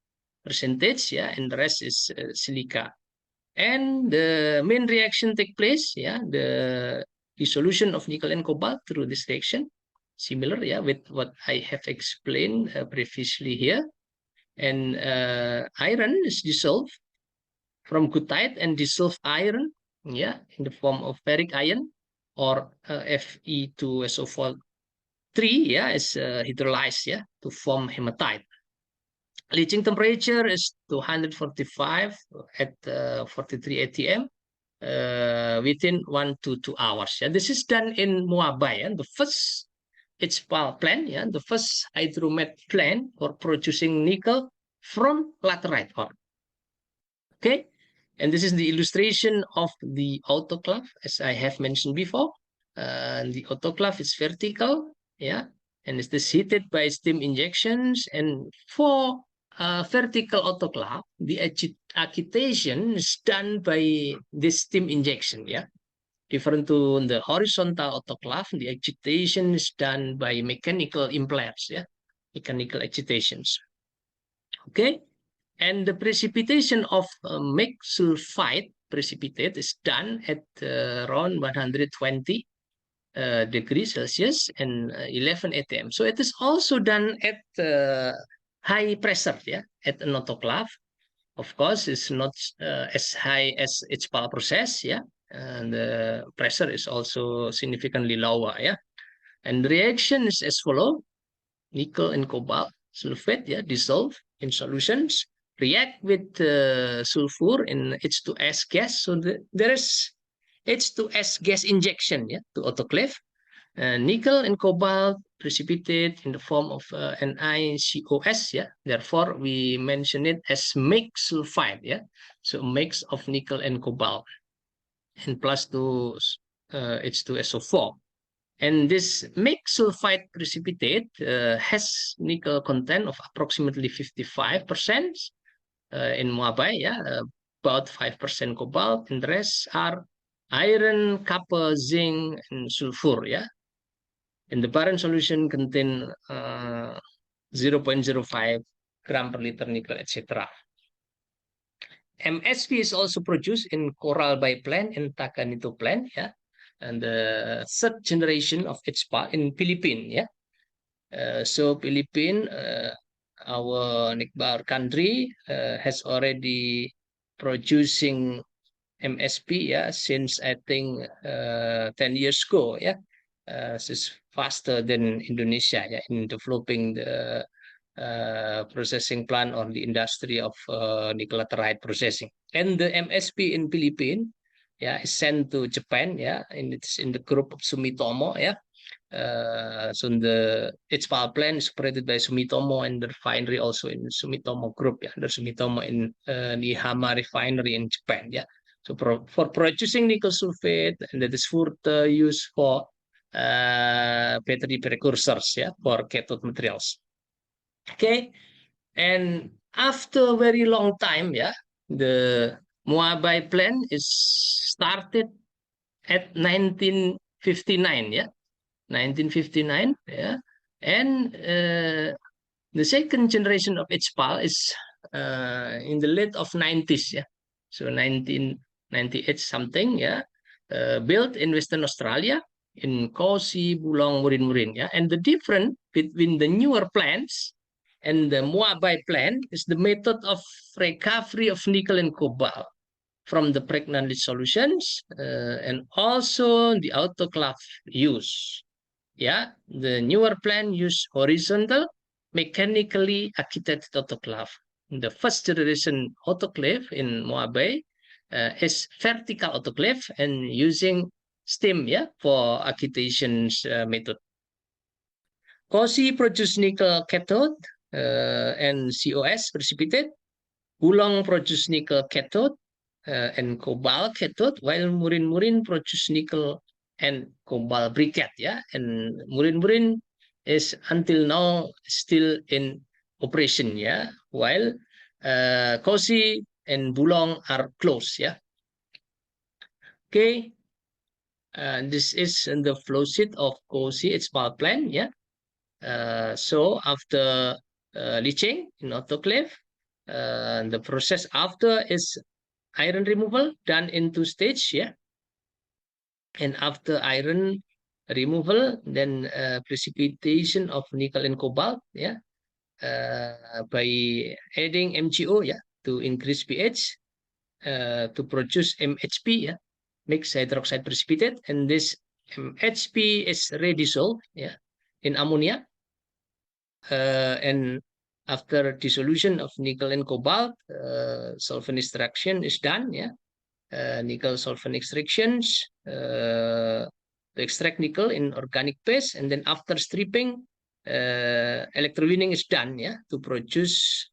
percentage, and the rest is silica. And the main reaction take place, yeah, the dissolution of nickel and cobalt through this reaction, similar, yeah, with what I have explained previously here. And iron is dissolved from goethite and dissolved iron, yeah, in the form of ferric iron, or Fe2SO4 3, yeah, is hydrolyzed, yeah, to form hematite. Leaching temperature is 245 at 43 atm within 1 to 2 hours. Yeah, this is done in Moabai, and the first HPAL plant, yeah, the first hydromet plant for producing nickel from laterite ore. Okay, and this is the illustration of the autoclave, as I have mentioned before. The autoclave is vertical, yeah, and it is heated by steam injections. And for vertical autoclave, the agitation is done by this steam injection, yeah. Different to the horizontal autoclave, the agitation is done by mechanical implants, yeah, mechanical agitations. Okay, and the precipitation of mixed sulfide precipitate is done at around 120 degrees Celsius and 11 atm. So it is also done at high pressure, yeah, at an autoclave. Of course, it's not as high as its HPAL process, yeah, and the pressure is also significantly lower, yeah. And the reaction is as follows: nickel and cobalt sulfate, yeah, dissolve in solutions, react with sulfur in H2S gas. So there is H2S gas injection, yeah, to autoclave. Nickel and cobalt precipitate in the form of NiCOS, yeah. Therefore, we mention it as mixed sulfide, yeah. So a mix of nickel and cobalt, and plus two H2SO4. And this mixed sulfide precipitate has nickel content of approximately 55% in Moabai, yeah, about 5% cobalt, and the rest are iron, copper, zinc, and sulfur, yeah. And the barren solution contain 0.05 gram per liter nickel, etc. MSP is also produced in Coral Bay plant and Tacanito plant, yeah, and the third generation of HPA in Philippines, yeah. So Philippines, our neighbor country, has already producing MSP, yeah, since I think 10 years ago, yeah. It's faster than Indonesia, yeah, in developing the processing plant or the industry of nickel laterite processing. And the MSP in Philippines, yeah, is sent to Japan, yeah, and it's in the group of Sumitomo, yeah. So the HPAL plant is operated by Sumitomo, and the refinery also in Sumitomo Group, yeah, the Sumitomo in Nihama refinery in Japan, yeah. So for producing nickel sulfate, and that is further used for battery precursors, yeah, for cathode materials. Okay, and after a very long time, yeah, the Moabai plant is started at 1959, yeah, 1959, yeah, and the second generation of HPAL is in the late of 90s, yeah, so 1998 something, yeah, built in Western Australia in Kosi, Bulong, Murin, yeah, and the difference between the newer plants and the Moabai plant is the method of recovery of nickel and cobalt from the pregnant solutions, and also the autoclave use. Yeah, the newer plant use horizontal, mechanically agitated autoclave. The first generation autoclave in Moabai is vertical autoclave and using steam, yeah, for agitation method. Kosi produce nickel cathode and COS precipitate. Bulong produce nickel cathode and cobalt cathode, while Murin produce nickel and cobalt briquette, yeah. And Murin is until now still in operation, yeah, while Kosi and Bulong are closed, yeah. Okay, this is the flow sheet of Kosi, its power plant, yeah. So after leaching in autoclave, the process after is iron removal done in 2 stages, yeah. And after iron removal, then precipitation of nickel and cobalt, yeah, by adding MgO, yeah, to increase pH, to produce MHP, yeah, mixed hydroxide precipitate, and this MHP is redissolved, yeah, in ammonia, and after dissolution of nickel and cobalt, solvent extraction is done, yeah. Nickel solvent extractions to extract nickel in organic phase, and then after stripping, electrowinning is done, yeah, to produce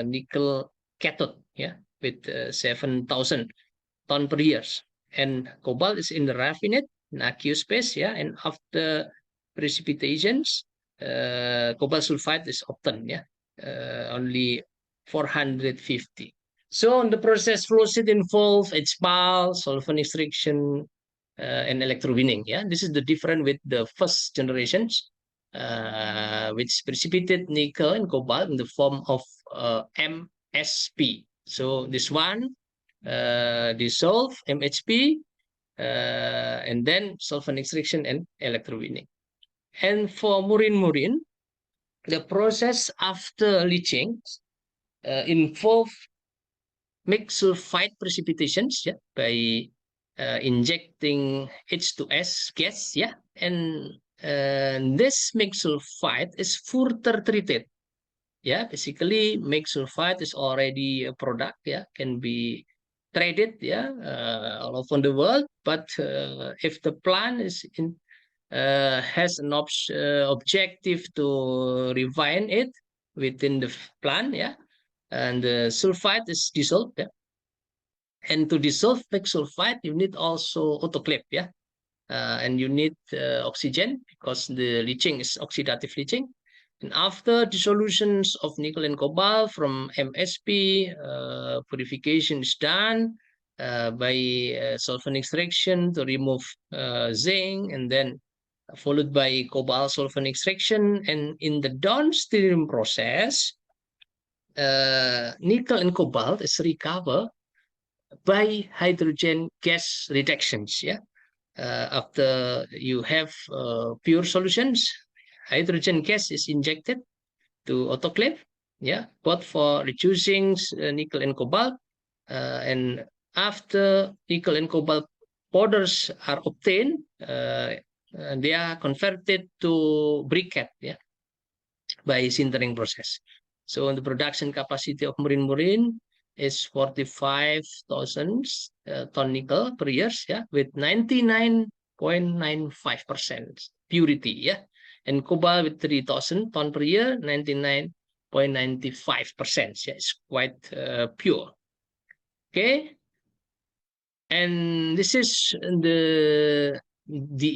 nickel cathode, yeah, with 7,000 ton per year, and cobalt is in the raffinate in aqueous phase, yeah, and after precipitations, cobalt sulfide is obtained, yeah, only 450. So the process flow sheet involves HPAL, solvent extraction, and electrowinning. Yeah, this is the difference with the first generations, which precipitate nickel and cobalt in the form of MSP. So this one dissolve MHP, and then solvent extraction and electrowinning. And for murin, the process after leaching involve mixed sulfide precipitations, yeah, by injecting H2S gas, yeah, and this mixed sulfide is further treated, yeah. Basically, mixed sulfide is already a product, yeah, can be traded, yeah, all over the world. But if the plant is in has an objective to refine it within the plant, yeah, and the sulfide is dissolved, yeah. And to dissolve mixed sulfide, you need also autoclave, yeah, and you need oxygen because the leaching is oxidative leaching. And after dissolutions of nickel and cobalt from MSP, purification is done by solvent extraction to remove zinc, and then followed by cobalt solvent extraction. And in the downstream process, nickel and cobalt is recovered by hydrogen gas reductions. Yeah, after you have pure solutions, hydrogen gas is injected to autoclave. Yeah, both for reducing nickel and cobalt, and after nickel and cobalt powders are obtained, they are converted to briquette, yeah, by sintering process. So the production capacity of murin is 45,000 ton nickel per year, yeah, with 99.95% purity, yeah, and cobalt with 3,000 ton per year, 99.95%. Yeah, it's quite pure. Okay, and this is the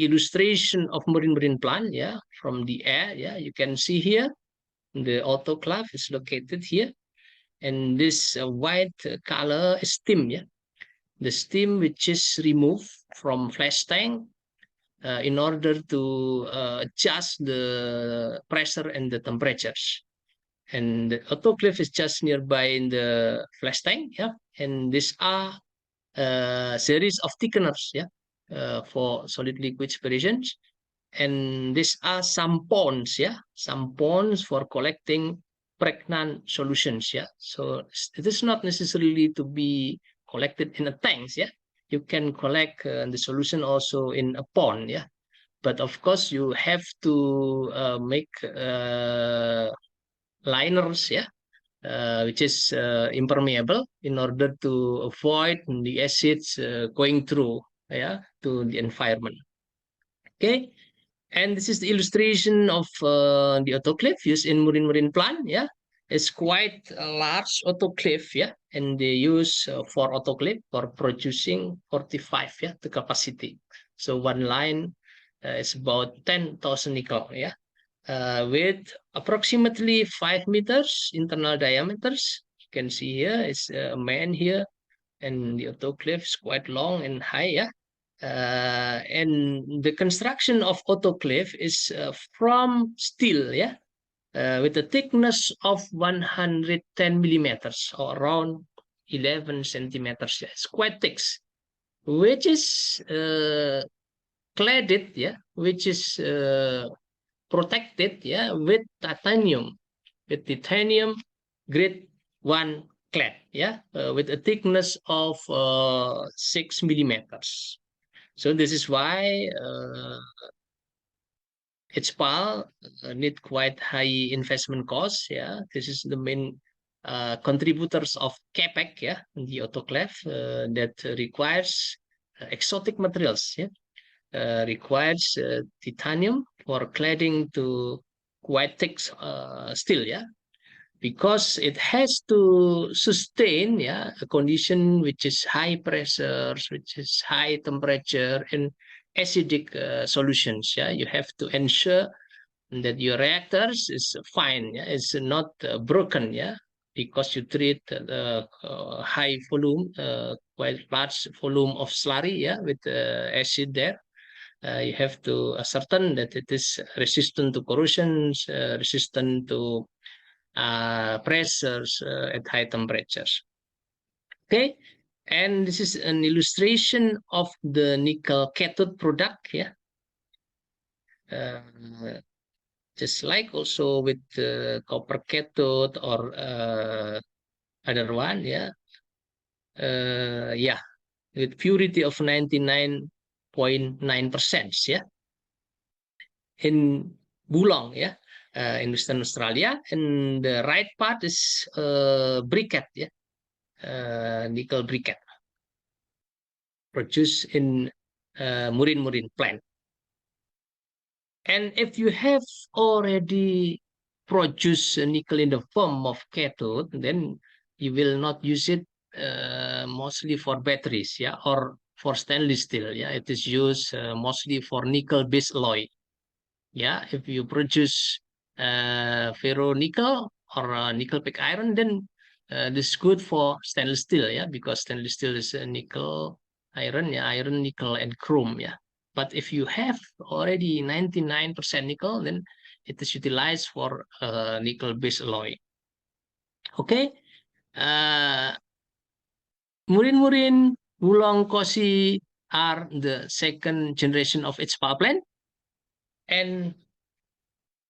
illustration of marine plant, yeah, from the air. Yeah, you can see here the autoclave is located here, and this white color is steam, yeah, the steam which is removed from flash tank in order to adjust the pressure and the temperatures. And the autoclave is just nearby in the flash tank, yeah, and these are series of thickeners, yeah, for solid liquid separations. And these are some ponds, yeah, some ponds for collecting pregnant solutions, yeah. So it is not necessarily to be collected in a tanks, yeah. You can collect the solution also in a pond, yeah. But of course, you have to make liners, yeah, which is impermeable in order to avoid the acids going through, yeah, to the environment. Okay, and this is the illustration of the autoclave used in marine plant. Yeah, it's quite a large autoclave. Yeah, and they use for autoclave for producing 45. Yeah, the capacity. So one line is about 10,000 nickel. Yeah, with approximately 5 meters internal diameters. You can see here is a man here, and the autoclave is quite long and high. Yeah, and the construction of autoclave is from steel, yeah, with a thickness of 110 millimeters, or around 11 centimeters. Yeah, it's quite thick, which is cladded, yeah, which is protected, yeah, with titanium grade 1 clad, yeah, with a thickness of 6 millimeters. So this is why HPAL need quite high investment costs. Yeah, this is the main contributors of CapEx. Yeah, in the autoclave that requires exotic materials. Yeah, requires titanium for cladding to quite thick steel. Yeah, because it has to sustain, yeah, a condition which is high pressures, which is high temperature and acidic solutions. Yeah, you have to ensure that your reactors is fine, yeah, it's not broken, yeah, because you treat the high volume, quite large volume of slurry, yeah, with acid there. You have to ascertain that it is resistant to corrosions, resistant to pressures at high temperatures. Okay, and this is an illustration of the nickel cathode product. Yeah, just like also with copper cathode or other one. Yeah, yeah, with purity of 99.9%. Yeah, in Bulong. Yeah. In Western Australia, and the right part is briquette, yeah, nickel briquette produced in Murin plant. And if you have already produced nickel in the form of cathode, then you will not use it mostly for batteries, yeah, or for stainless steel. Yeah, it is used mostly for nickel-based alloy. Yeah, if you produce ferro-nickel or nickel pig iron, then this is good for stainless steel. Yeah, because stainless steel is nickel, iron, yeah, iron, nickel, and chrome. Yeah, but if you have already 99% nickel, then it is utilized for nickel-based alloy. Okay, uh, Murin, Bulong, Kosi are the second generation of its power plant, and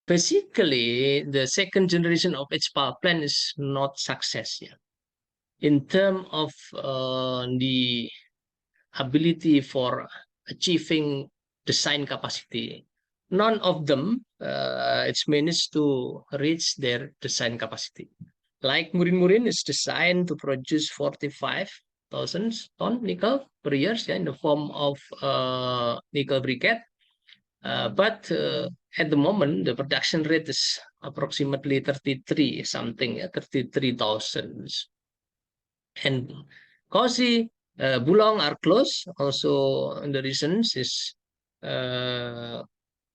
basically, the second generation of its power plant is not success yet. In terms of the ability for achieving design capacity, none of them it's managed to reach their design capacity. Like Murin is designed to produce 45,000 ton nickel per year, yeah, in the form of nickel briquette. But at the moment, the production rate is approximately 33 something, 33,000. And Kosi, Bulong are close. Also, the reasons is uh,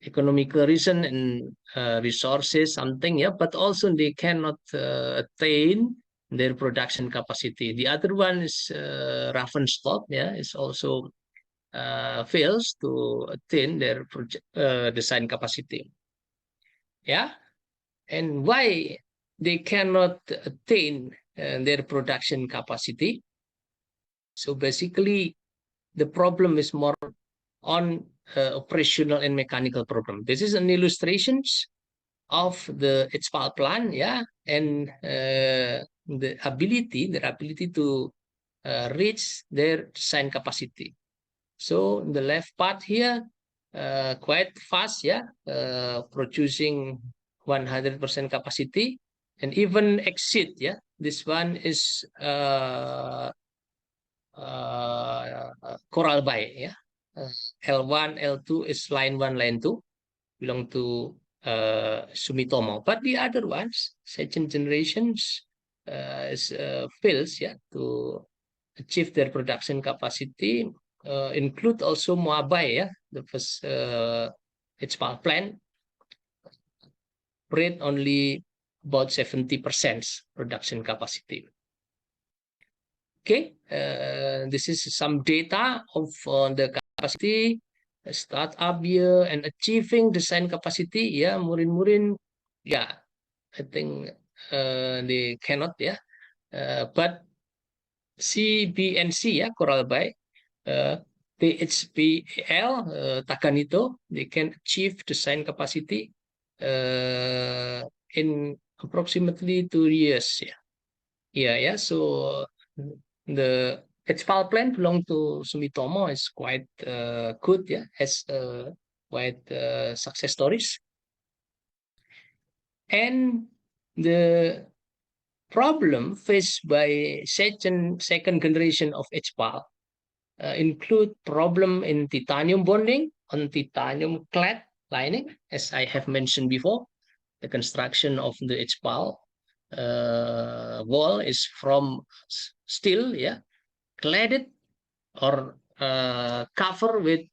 economical reason and resources, something, yeah. But also they cannot attain their production capacity. The other one is Ravensthorpe, yeah, is also fails to attain their design capacity. Yeah, and why they cannot attain their production capacity? So basically, the problem is more on operational and mechanical problem. This is an illustration of the its power plant, yeah, and their ability to reach their design capacity. So the left part here, quite fast, yeah, producing 100% capacity and even exceed, yeah. This one is Coral Bay, yeah. L1, L2 is line 1, line 2, belong to Sumitomo. But the other ones, second generations, is fails, yeah, to achieve their production capacity, include also Moabai, yeah, the first its power plant rate only about 70% production capacity. Okay, this is some data of the capacity startup year and achieving design capacity. Yeah, Murin, yeah, I think they cannot, yeah, but CBNC, yeah, Coral Bay, THPL, Takanito, they can achieve design capacity in approximately 2 years. Yeah. So the HPAL plant belong to Sumitomo is quite good, yeah, has quite success stories. And the problem faced by second generation of HPAL include problem in titanium bonding on titanium clad lining, as I have mentioned before. The construction of the HPAL wall is from steel, yeah, cladded or covered with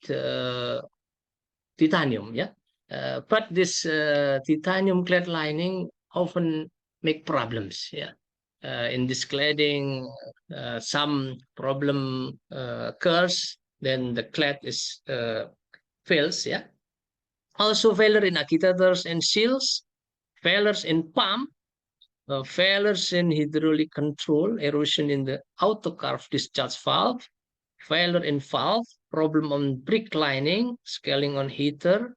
titanium, yeah. But this titanium clad lining often make problems, yeah. In this cladding, some problem occurs, then the clad is fails, yeah. Also failure in agitators and seals, failures in pump, failures in hydraulic control, erosion in the autocarve discharge valve, failure in valve, problem on brick lining, scaling on heater,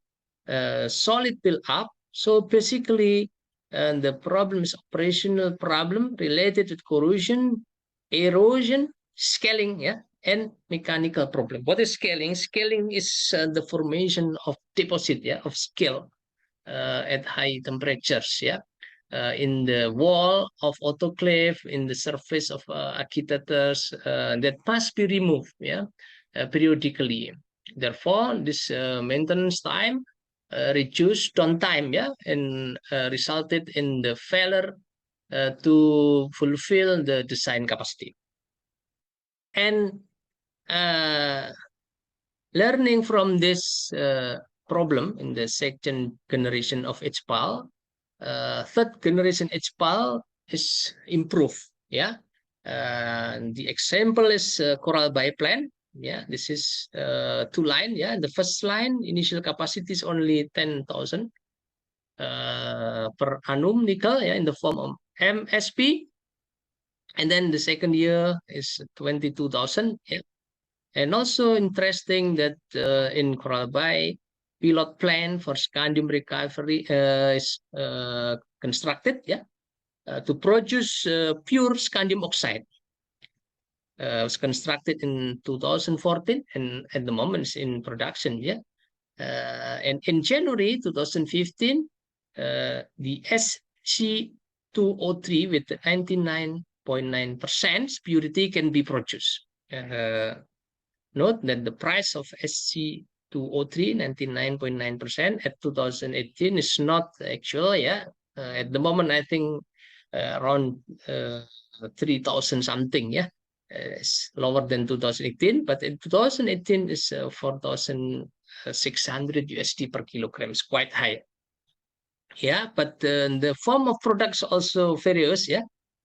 solid build up. So basically, the problem is operational problem related to corrosion, erosion, scaling, yeah, and mechanical problem. What is scaling? Scaling is the formation of deposit, yeah, of scale at high temperatures, yeah. In the wall of autoclave, in the surface of agitators, that must be removed, yeah, periodically. Therefore, this maintenance time reduced downtime, yeah, and resulted in the failure to fulfill the design capacity. And uh, learning from this problem in the second generation of HPAL, third generation HPAL is improved. Yeah, the example is Coral Bay plant. Yeah, this is two line. Yeah, the first line initial capacity is only 10,000 per annum nickel. Yeah, in the form of MSP, and then the second year is 22,000. Yeah. And also interesting that in Coral Bay, pilot plant for scandium recovery is constructed, yeah, to produce pure scandium oxide. Was constructed in 2014 and at the moment is in production, yeah. And in January 2015, the SC203 with 99.9% purity can be produced. Note that the price of SC203, 99.9% at 2018 is not actual, yeah. At the moment, I think around 3,000 something, yeah. It's lower than 2018, but in 2018 is 4,600 USD per kilogram. It's quite high. Yeah, but the form of products also various, yeah.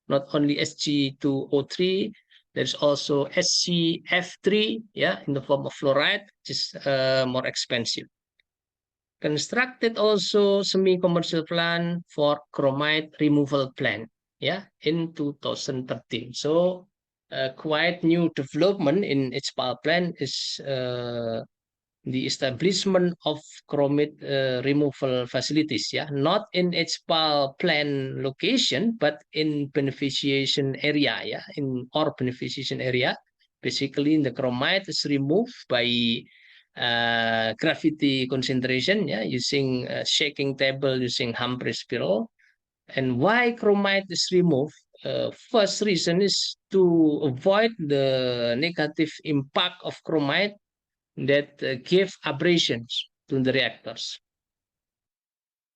Not only SG203, there's also SCF3, yeah, in the form of fluoride, which is more expensive. Constructed also semi-commercial plant for chromite removal plant, yeah, in 2013. So quite new development in its power plant is the establishment of chromite removal facilities, yeah, not in its plant location, but in beneficiation area, yeah, in our beneficiation area. Basically, the chromite is removed by gravity concentration, yeah, using shaking table, using Humphrey spiral. And why chromite is removed? First reason is to avoid the negative impact of chromite that give abrasions to the reactors.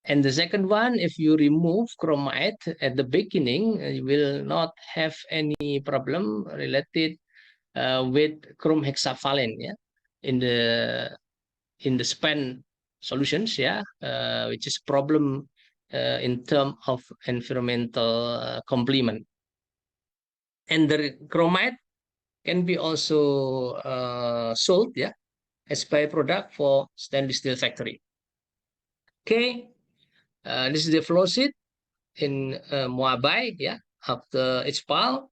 And the second one, if you remove chromite at the beginning, you will not have any problem related with chrome hexavalent, yeah, in the span solutions, yeah, which is problem in terms of environmental complement. And the chromite can be also sold, yeah, as byproduct for stainless steel factory. Okay, this is the flow sheet in Moabai, yeah, after HPAL.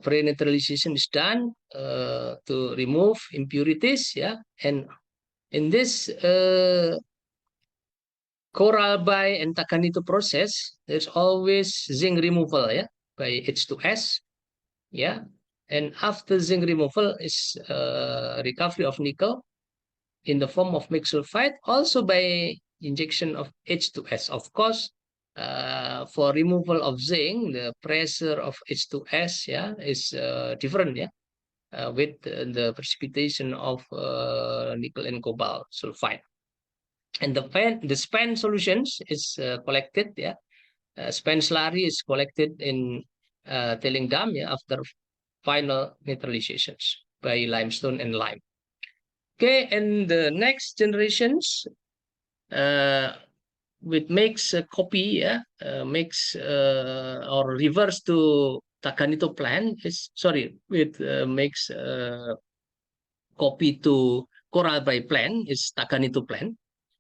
pre-neutralization is done to remove impurities, yeah, and in this Coralby and Takanito process, there's always zinc removal, yeah, by H2S, yeah, and after zinc removal is recovery of nickel in the form of mixed sulfide, also by injection of H2S. Of course, for removal of zinc, the pressure of H2S, yeah, is different, yeah, with the precipitation of nickel and cobalt sulfide. And the spent solutions is collected, yeah. Spent slurry is collected in tailing dam, yeah, after final neutralizations by limestone and lime. Okay, and the next generations, which makes a copy, yeah, makes or reverse to Takanito plan is sorry, with makes copy to Coralby plan is Takanito plan,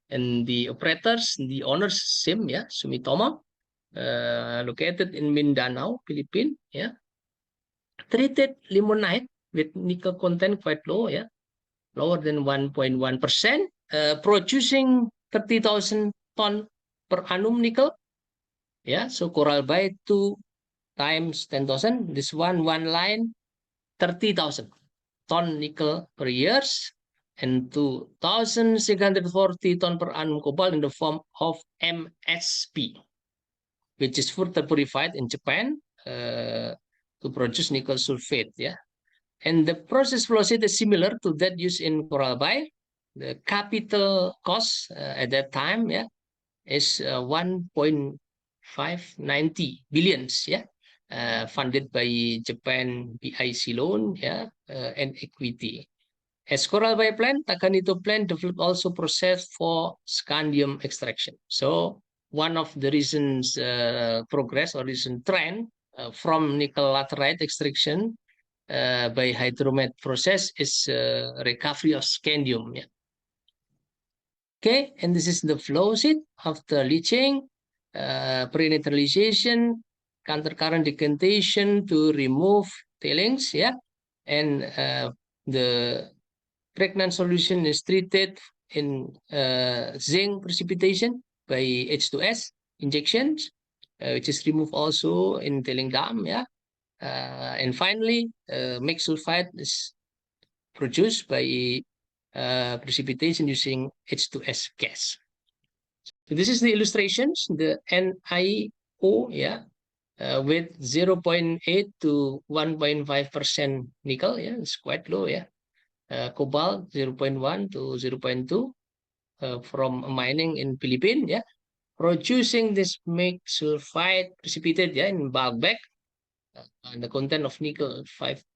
and the operators, the owners same, yeah, Sumitomo, located in Mindanao, Philippines, yeah, treated limonite with nickel content quite low, yeah, lower than 1.1%, producing 30,000 ton per annum nickel. Yeah, so Coralby 2 times 10,000. This one line, 30,000 ton nickel per year, and 2,640 ton per annum cobalt in the form of MSP, which is further purified in Japan to produce nickel sulfate. Yeah, and the process flow sheet is similar to that used in Coralby. The capital cost at that time, yeah, is 1.590 billions, yeah, funded by Japan BIC loan, yeah, and equity. As Coralby plan, Takanito plan developed also process for scandium extraction. So one of the reasons progress or recent trend from nickel laterite extraction by hydromet process is recovery of scandium. Yeah. Okay, and this is the flow sheet after leaching, pre-neutralization, countercurrent decantation to remove tailings, yeah, and the pregnant solution is treated in zinc precipitation by H2S injections, which is removed also in tailing dam, yeah. And finally, mixed sulfide is produced by precipitation using H2S gas. So this is the illustrations, the NiO, yeah, with 0.8 to 1.5% nickel, yeah, it's quite low, yeah. Cobalt 0.1 to 0.2 from mining in Philippines, yeah. Producing this mixed sulfide precipitate, yeah, in bulk bag. And the content of nickel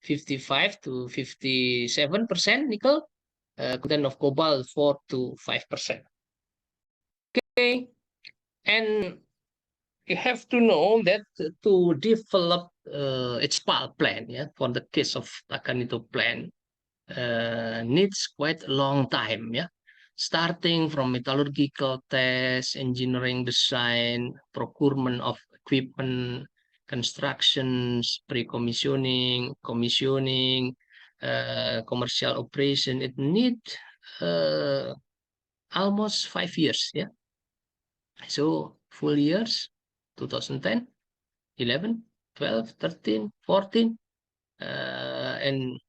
55 to 57% nickel, content of cobalt 4 to 5%. Okay, and you have to know that to develop its pulp plant, yeah, for the case of Takanito plant, needs quite a long time, yeah, starting from metallurgical tests, engineering design, procurement of equipment, constructions, pre-commissioning, commissioning, commercial operation. It needs almost 5 years, yeah. So full years, 2010, 11, 12, 13, 14, and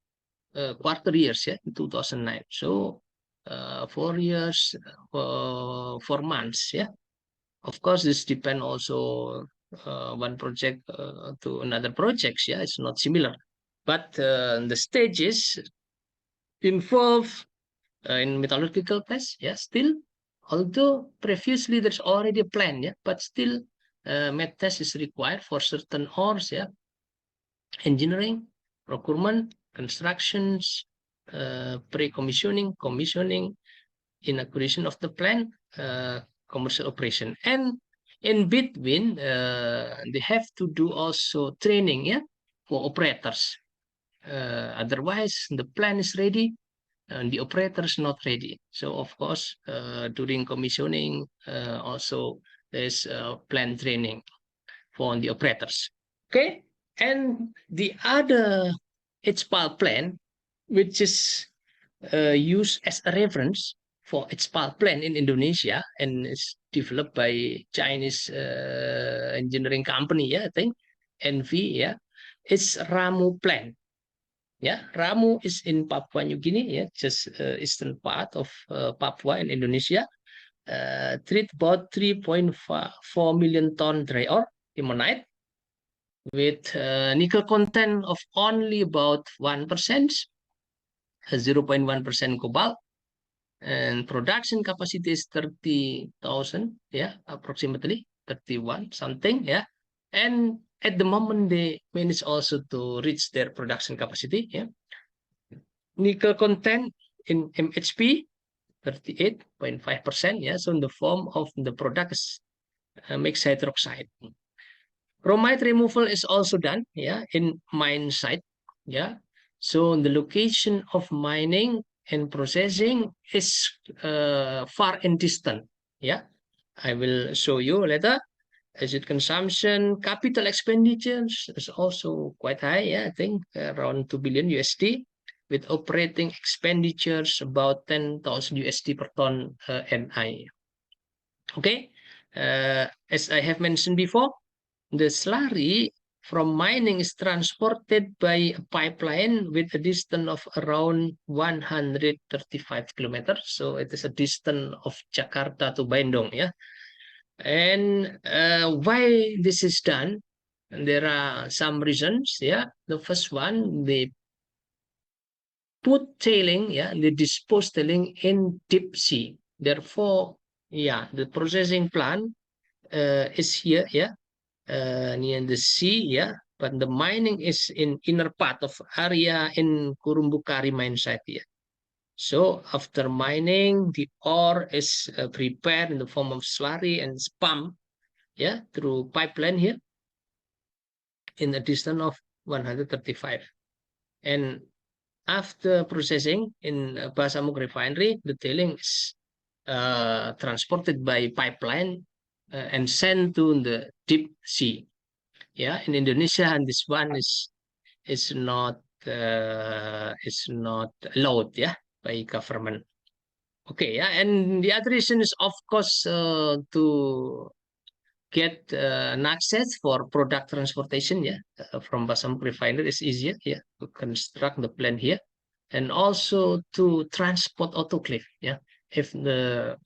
quarter years, yeah, in 2009. So 4 years, 4 months, yeah. Of course, this depend also one project to another projects, yeah. It's not similar, but the stages involved in metallurgical tests, yeah, still, although previously there's already a plan, yeah, but still met test is required for certain ores, yeah. Engineering, procurement, constructions, pre-commissioning, commissioning, inauguration of the plant, commercial operation. And in between, they have to do also training, yeah, for operators. Otherwise, the plan is ready and the operator is not ready. So, of course, during commissioning, also there's plan training for the operators. Okay. And the other HPAL plant, which is used as a reference for HPAL plant in Indonesia, and it's developed by Chinese engineering company, yeah, I think, NV, yeah, it's Ramu plant. Yeah, Ramu is in Papua New Guinea, yeah, just eastern part of Papua in Indonesia. Treat about 3.4 million ton dry ore limonite with nickel content of only about 1%, 0.1% cobalt, and production capacity is 30,000, yeah, approximately 31 something, yeah. And at the moment they manage also to reach their production capacity, yeah. Nickel content in MHP 38.5%, yeah. So in the form of the product is mixed hydroxide. Chromite removal is also done, yeah, in mine site, yeah. So the location of mining and processing is far and distant, yeah. I will show you later. Acid consumption, capital expenditures is also quite high, yeah, I think around 2 billion USD, with operating expenditures about 10,000 USD per ton NI. Okay, as I have mentioned before, the slurry from mining is transported by a pipeline with a distance of around 135 kilometers. So it is a distance of Jakarta to Bandung, yeah. And why this is done? There are some reasons, yeah. The first one, they put tailing, yeah, they dispose tailing in deep sea. Therefore, yeah, the processing plant is here, yeah, near the sea, yeah, but the mining is in inner part of area in Kurumbukari mine site, yeah. So after mining, the ore is prepared in the form of slurry and pumped, yeah, through pipeline here in a distance of 135. And after processing in Basamuk refinery, the tailing is transported by pipeline and sent to the deep sea. Yeah, in Indonesia, and this one is not allowed, yeah, by government. Okay, yeah, and the other reason is of course to get an access for product transportation, yeah, from Basamuk refinery is easier, yeah, to construct the plant here, and also to transport autoclave, yeah. If the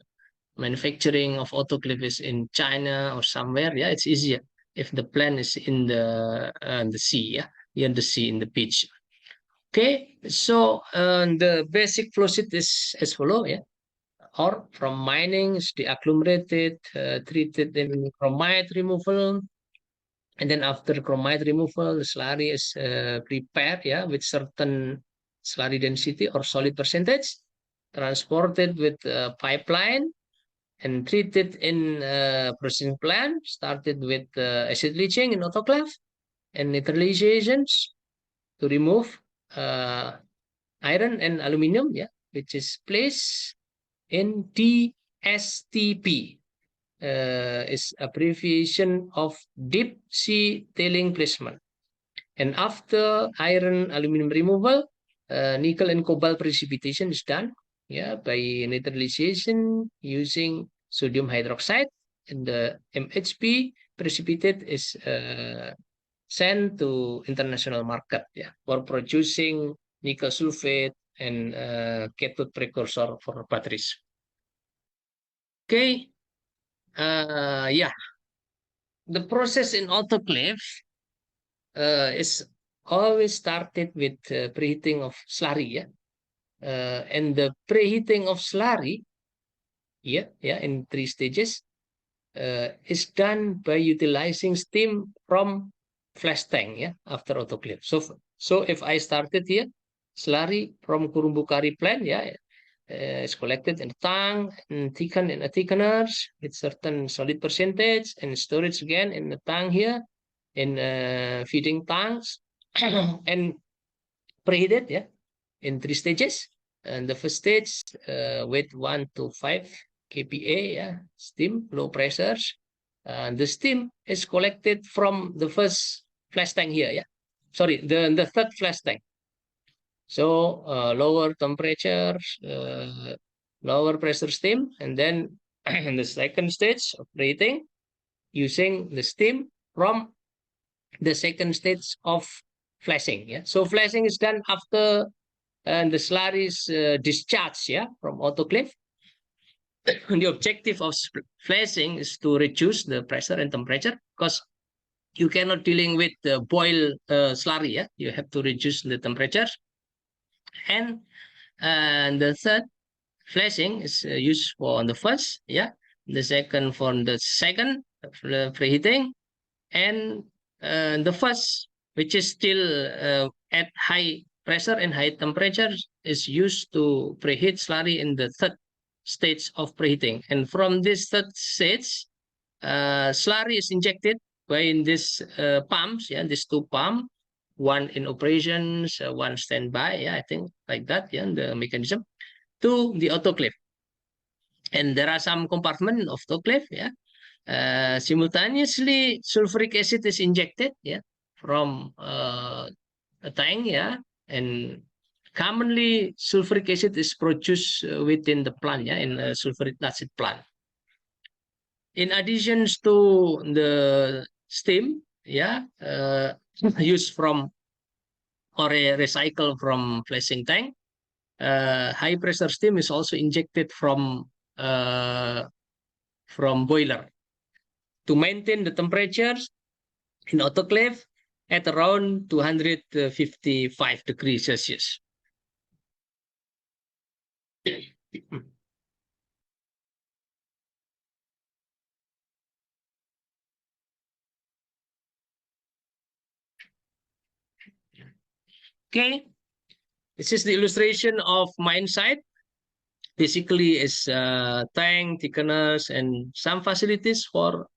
manufacturing of autoclave is in China or somewhere, yeah, it's easier. If the plant is in the sea, yeah, near the sea in the beach. Okay, so the basic flow sheet is as follow, yeah. Ore from mining is deagglomerated, treated in chromite removal, and then after chromite removal, the slurry is prepared, yeah, with certain slurry density or solid percentage, transported with pipeline and treated in processing plant, started with acid leaching in autoclave and neutralizations to remove uh, iron and aluminum, yeah, which is placed in DSTP, is abbreviation of deep sea tailing placement. And after iron aluminum removal, nickel and cobalt precipitation is done, yeah, by neutralization using sodium hydroxide, and the MHP precipitate is sent to international market, yeah, for producing nickel sulfate and cathode precursor for batteries. Okay, yeah, the process in autoclave is always started with preheating of slurry, yeah. And the preheating of slurry, yeah, in 3 stages, is done by utilizing steam from flash tank, yeah, after autoclave. So if I started here, slurry from Kurumbukari plant, yeah, is collected in a tank and thickened in a thickeners with certain solid percentage and storage again in the tank here in feeding tanks and preheated, yeah, in 3 stages. And the first stage with 1 to 5 kPa, yeah, steam, low pressures. The steam is collected from the first flash tank here, yeah. Sorry, the third flash tank. So lower temperature, lower pressure steam, and then in the second stage of preheating, using the steam from the second stage of flashing. Yeah, so flashing is done after the slurry is discharged, yeah, from autoclave. The objective of flashing is to reduce the pressure and temperature, because you cannot dealing with the boil slurry. Yeah, you have to reduce the temperature. And the third flashing is used for the first, yeah. The second for the second preheating, and the first, which is still at high pressure and high temperature, is used to preheat slurry in the third stage of preheating. And from this third stage, slurry is injected by in this pumps, yeah, these two pumps, one in operations, one standby, yeah, I think like that, yeah, the mechanism to the autoclave. And there are some compartment of autoclave, yeah. Simultaneously, sulfuric acid is injected, yeah, from a tank, yeah, and commonly sulfuric acid is produced within the plant, yeah, in a sulfuric acid plant. In addition to the steam, yeah, used from or a recycle from flashing tank, high pressure steam is also injected from boiler to maintain the temperatures in autoclave at around 255 degrees Celsius. Okay, this is the illustration of mine site. Basically, is tank, thickeners, and some facilities for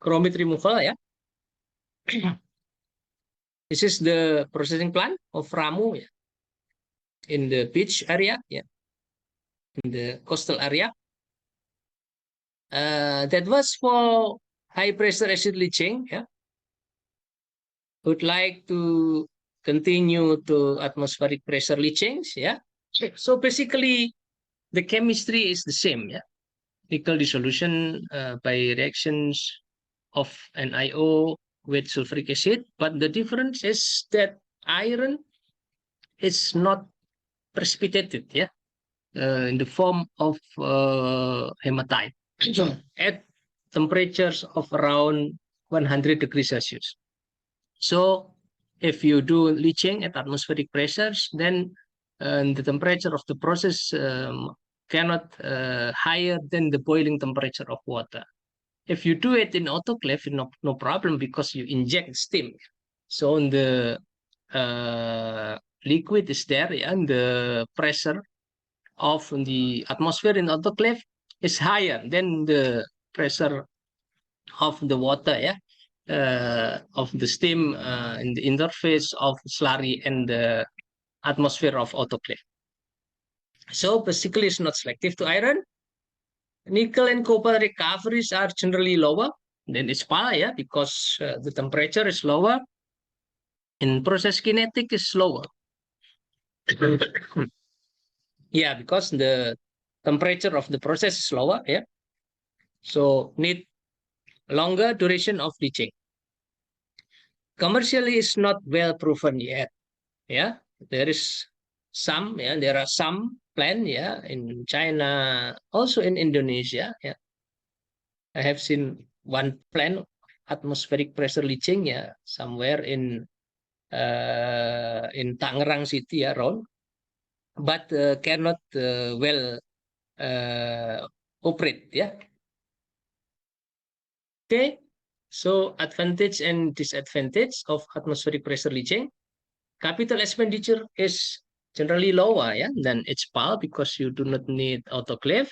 chromate removal. Yeah, this is the processing plant of Ramu, yeah, in the beach area, yeah, in the coastal area. That was for high pressure acid leaching. Yeah, would like to continue to atmospheric pressure leachings. Yeah, so basically the chemistry is the same. Yeah, nickel dissolution by reactions of NiO with sulfuric acid, but the difference is that iron is not precipitated, yeah, in the form of hematite at temperatures of around 100 degrees Celsius. So if you do leaching at atmospheric pressures, then the temperature of the process cannot higher than the boiling temperature of water. If you do it in autoclave, no problem, because you inject steam. So the liquid is there, yeah, and the pressure of the atmosphere in autoclave is higher than the pressure of the water, yeah, of the steam in the interface of slurry and the atmosphere of autoclave. So basically, it's not selective to iron. Nickel and copper recoveries are generally lower than ISPA, yeah, because the temperature is lower and process kinetic is lower. Yeah, because the temperature of the process is lower, yeah. So need longer duration of leaching. Commercially, it's not well proven yet. Yeah, there is some. Yeah, there are some plan. Yeah, in China, also in Indonesia. Yeah, I have seen one plan atmospheric pressure leaching. Yeah, somewhere in Tangerang City, around, but cannot well operate. Yeah. Okay. So advantage and disadvantage of atmospheric pressure leaching. Capital expenditure is generally lower, yeah, than HPAL, because you do not need autoclave.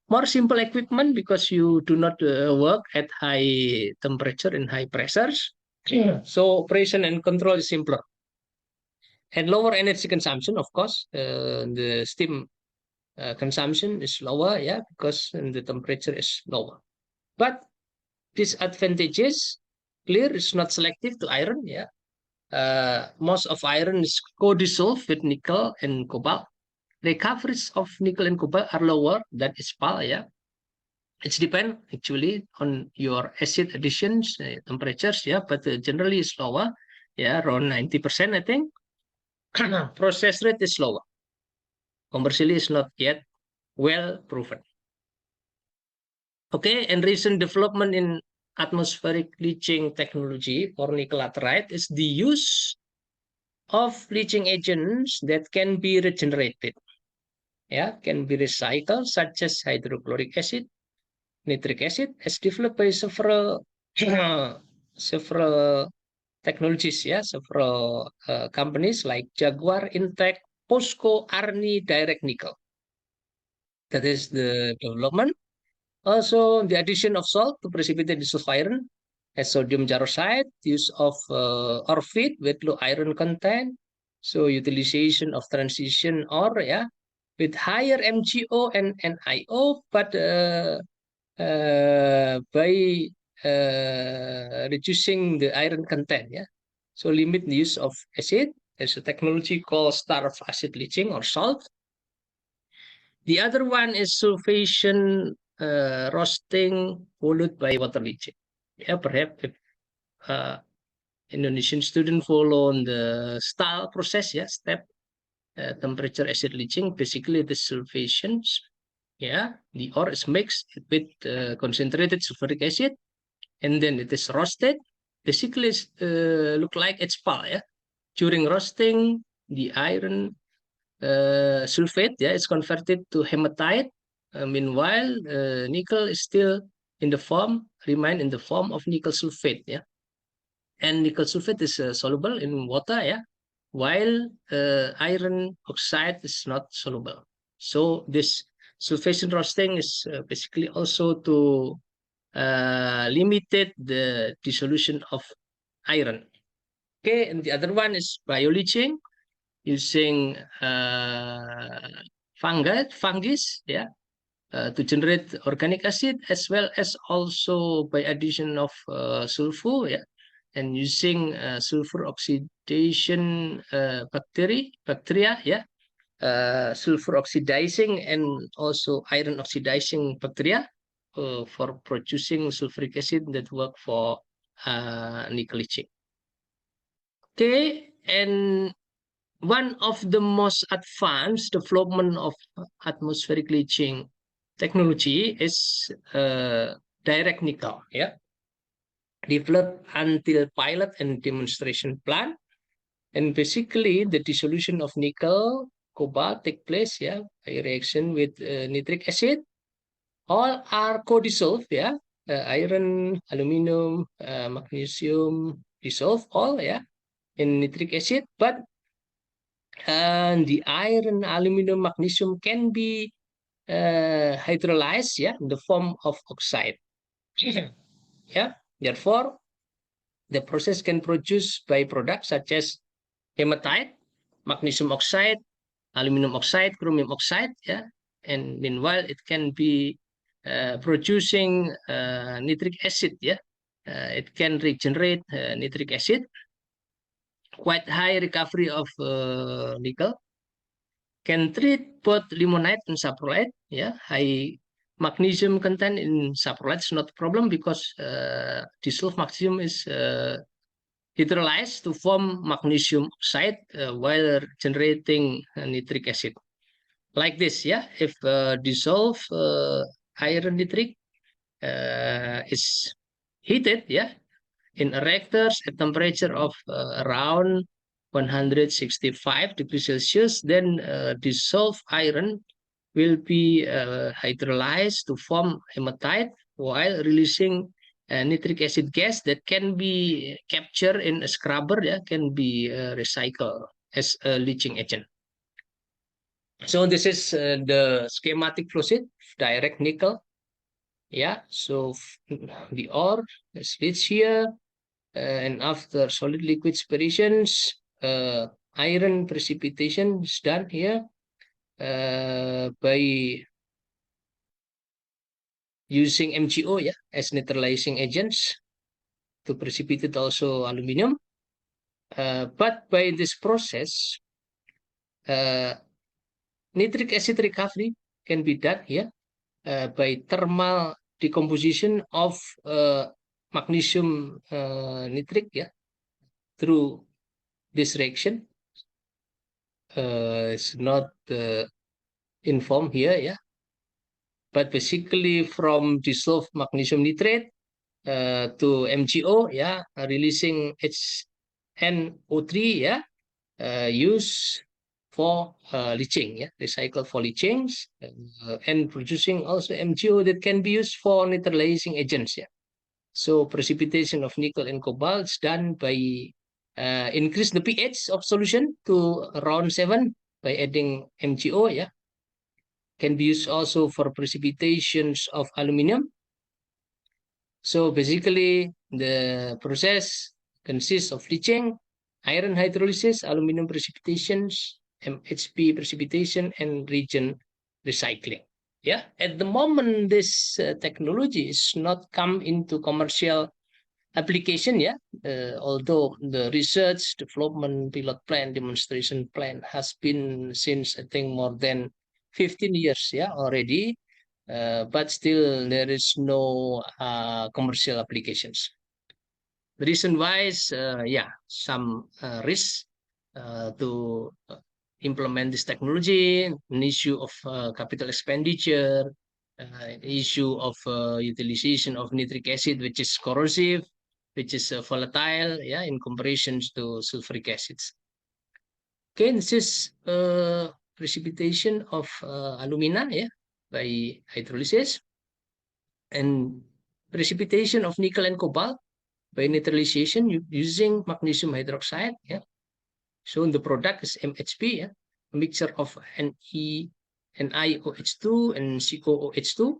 More simple equipment because you do not work at high temperature and high pressures. Yeah. So operation and control is simpler. And lower energy consumption, of course. The steam consumption is lower, yeah, because the temperature is lower. But disadvantages, clear, it's not selective to iron. Yeah, most of iron is co-dissolved with nickel and cobalt. Recoveries of nickel and cobalt are lower than spal. Yeah, it's depend actually on your acid additions temperatures. Yeah, but generally it's lower. Yeah, around 90%, I think. Process rate is lower. Commercially, is not yet well proven. Okay, and recent development in atmospheric leaching technology for nickel laterite is the use of leaching agents that can be regenerated. Yeah, can be recycled, such as hydrochloric acid, nitric acid, as developed by several several technologies. Yeah, several companies like Jaguar, Intec, POSCO, Arni, Direct Nickel. That is the development. Also, the addition of salt to precipitate dissolved iron as sodium jarosite, use of orphite with low iron content, so utilization of transition ore, yeah, with higher MgO and NiO, but by reducing the iron content, yeah. So limit the use of acid. There's a technology called starved acid leaching or salt. The other one is sulfation roasting followed by water leaching. Yeah, perhaps if uh, Indonesian student follow on the style process, yeah, step temperature acid leaching, basically the sulfations. Yeah, the ore is mixed with concentrated sulfuric acid, and then it is roasted. Basically, look like it's pal. Yeah, during roasting, the iron sulfate, yeah, is converted to hematite. Meanwhile, nickel is still in the form, remain in the form of nickel sulfate, yeah. And nickel sulfate is soluble in water, yeah, while iron oxide is not soluble. So this sulfation roasting is basically also to limited the dissolution of iron. Okay, and the other one is bioleaching using fungus, yeah, to generate organic acid, as well as also by addition of sulfur, yeah, and using sulfur oxidation bacteria, yeah, sulfur oxidizing and also iron oxidizing bacteria for producing sulfuric acid that work for nickel leaching. Okay, and one of the most advanced development of atmospheric leaching technology is direct nickel, yeah, developed until pilot and demonstration plant. And basically, the dissolution of nickel, cobalt take place, yeah, by reaction with nitric acid. All are co-dissolved, yeah, iron, aluminum, magnesium dissolve all, yeah, in nitric acid, but and the iron, aluminum, magnesium can be hydrolyzed, yeah, in the form of oxide. Yeah, therefore, the process can produce byproducts such as hematite, magnesium oxide, aluminum oxide, chromium oxide, yeah, and meanwhile it can be producing nitric acid, yeah. It can regenerate nitric acid, quite high recovery of nickel, can treat both limonite and saprolite. Yeah, high magnesium content in saprolite is not a problem because dissolved magnesium is hydrolyzed to form magnesium oxide while generating nitric acid. Like this, yeah. If dissolved iron nitric is heated, yeah, in reactors at temperature of around 165 degrees Celsius, then dissolved iron will be hydrolyzed to form hematite while releasing nitric acid gas that can be captured in a scrubber, yeah, can be recycled as a leaching agent. So this is the schematic flow sheet, direct nickel. Yeah, so the ore is leached here, and after solid liquid separations, iron precipitation is done here by using MgO, yeah, as neutralizing agents. to precipitate also aluminum. But by this process, nitric acid recovery can be done here by thermal decomposition of magnesium nitric, through this reaction. It's not informed here, but basically from dissolved magnesium nitrate to MgO, releasing HNO3, used for leaching, recycled for leachings, and producing also MgO that can be used for neutralizing agents, So precipitation of nickel and cobalt is done by increase the pH of solution to around 7 by adding MgO, Can be used also for precipitations of aluminum. So basically, the process consists of leaching, iron hydrolysis, aluminum precipitations, MHP precipitation, and reagent recycling. At the moment, this technology is not come into commercial application, although the research, development, pilot plan, demonstration plan has been since, I think, more than 15 years, already. But still there is no commercial applications. The reason why is, some risks to implement this technology, an issue of capital expenditure, issue of utilization of nitric acid, which is corrosive, which is volatile, in comparison to sulfuric acids. Okay, this is precipitation of alumina, by hydrolysis, and precipitation of nickel and cobalt by neutralization using magnesium hydroxide. So the product is MHP, a mixture of NiOH2 and COOH2.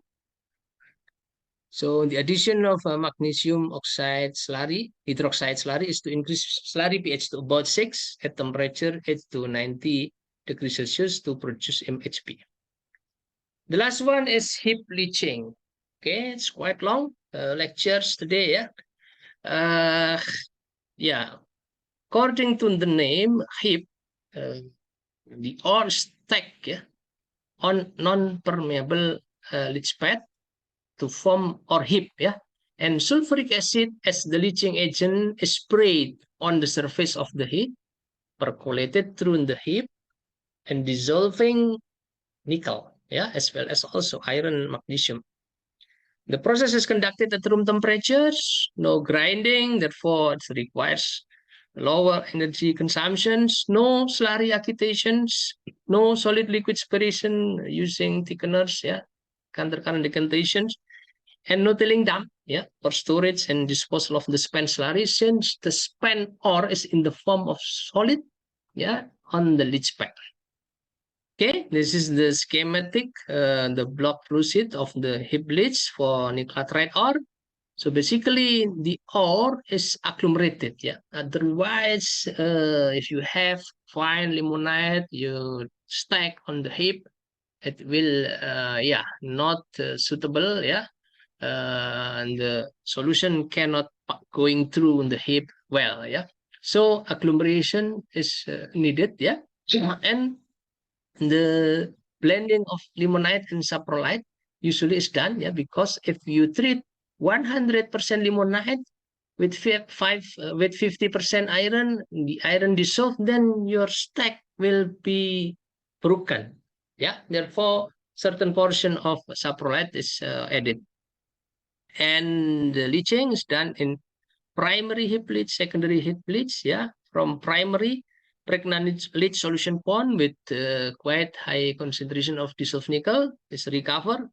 So the addition of magnesium oxide slurry, hydroxide slurry, is to increase slurry pH to about 6 at temperature 8 to 90 degrees Celsius to produce MHP. The last one is heap leaching. Okay, it's quite long lectures today. According to the name heap, the ore stack on non-permeable leach pad to form ore heap, and sulfuric acid as the leaching agent is sprayed on the surface of the heap, percolated through the heap, and dissolving nickel, as well as also iron, magnesium. The process is conducted at room temperatures, no grinding, therefore it requires lower energy consumptions, no slurry agitations, no solid liquid separation using thickeners, counter-current decantations, and no tailing dam, for storage and disposal of the spent slurry, since the spent ore is in the form of solid, on the leach pad. Okay, this is the schematic, the block flow sheet of the heap leach for nickel laterite ore. So basically, the ore is agglomerated, Otherwise, if you have fine limonite, you stack on the heap, it will, not suitable, and the solution cannot going through the heap well, So agglomeration is needed, and the blending of limonite and saprolite usually is done, because if you treat 100% limonite with 50% iron, the iron dissolved, then your stack will be broken. Therefore, certain portion of saprolite is added. And the leaching is done in primary heap leach, secondary heap leach, From primary, pregnant leach solution pond with quite high concentration of dissolved nickel is recovered,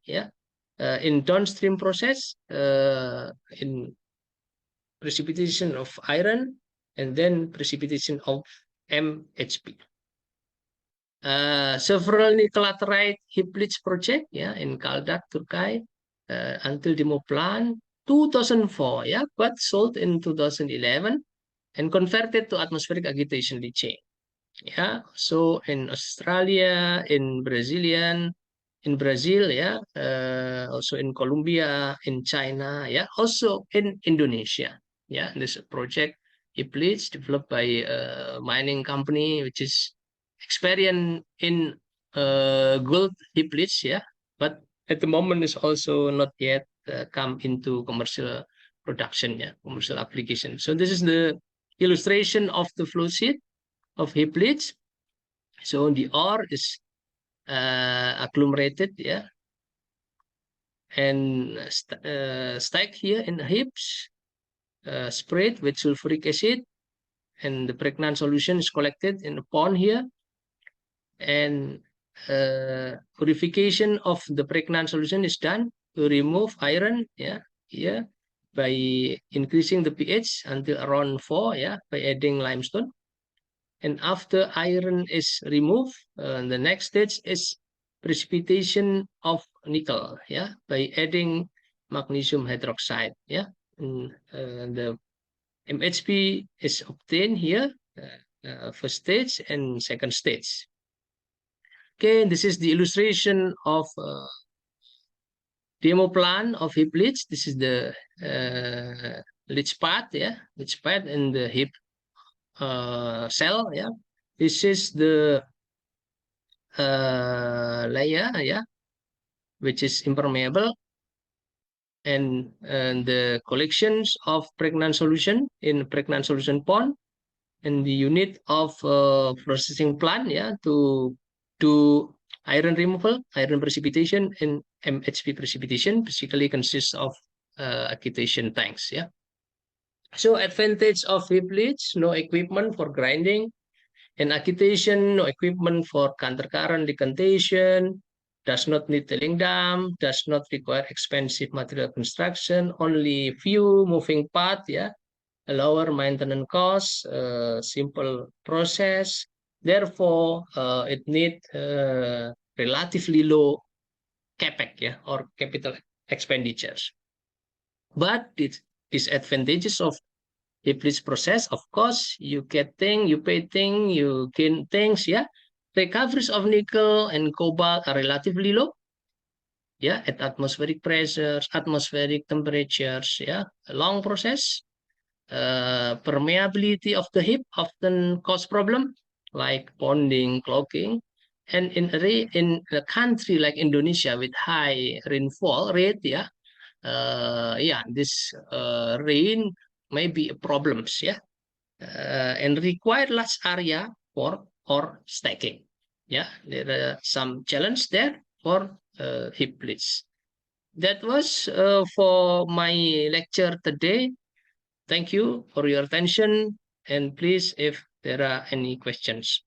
in downstream process, in precipitation of iron, and then precipitation of MHP. Several nickel laterite heap leach project, in Kaldak, Turkey, until demo plan 2004, but sold in 2011 and converted to atmospheric agitation leaching. So in Australia, in Brazil, also in Colombia, in China, also in Indonesia. Yeah, this project heap leach developed by a mining company which is experienced in gold heap leach. Yeah, but at the moment is also not yet come into commercial production. Yeah, commercial application. So this is the illustration of the flow sheet of heap leach. So the ore is agglomerated, yeah, and stacked here in heaps, sprayed with sulfuric acid, and the pregnant solution is collected in a pond here, and purification of the pregnant solution is done to remove iron, yeah, here by increasing the pH until around 4, yeah, by adding limestone. And after iron is removed, the next stage is precipitation of nickel, yeah, by adding magnesium hydroxide, yeah. And the MHP is obtained here, first stage and second stage. Okay, this is the illustration of demo plan of heap leach. This is the leach pad, yeah, leach pad and the heap cell, yeah. This is the layer, yeah, which is impermeable, and the collections of pregnant solution in pregnant solution pond, and the unit of processing plant, yeah, to do iron removal, iron precipitation, and MHP precipitation basically consists of agitation tanks, yeah. So advantage of heap leach: no equipment for grinding and agitation, no equipment for countercurrent decantation, does not need tailing dam, does not require expensive material construction, only few moving parts, yeah, a lower maintenance cost, simple process. Therefore, it need relatively low capex, yeah, or capital expenditures. But its disadvantages of heap leach process, of course, you get things, you pay things, you gain things, yeah. Recoveries of nickel and cobalt are relatively low, yeah, at atmospheric pressures, atmospheric temperatures, yeah. A long process. Permeability of the heap often cause problem like ponding, clogging, and in a country like Indonesia with high rainfall rate, yeah, yeah, this rain may be problems, yeah, and require large area for or stacking. Yeah, there are some challenge there for heap leach. That was for my lecture today. Thank you for your attention, and please, if there are any questions.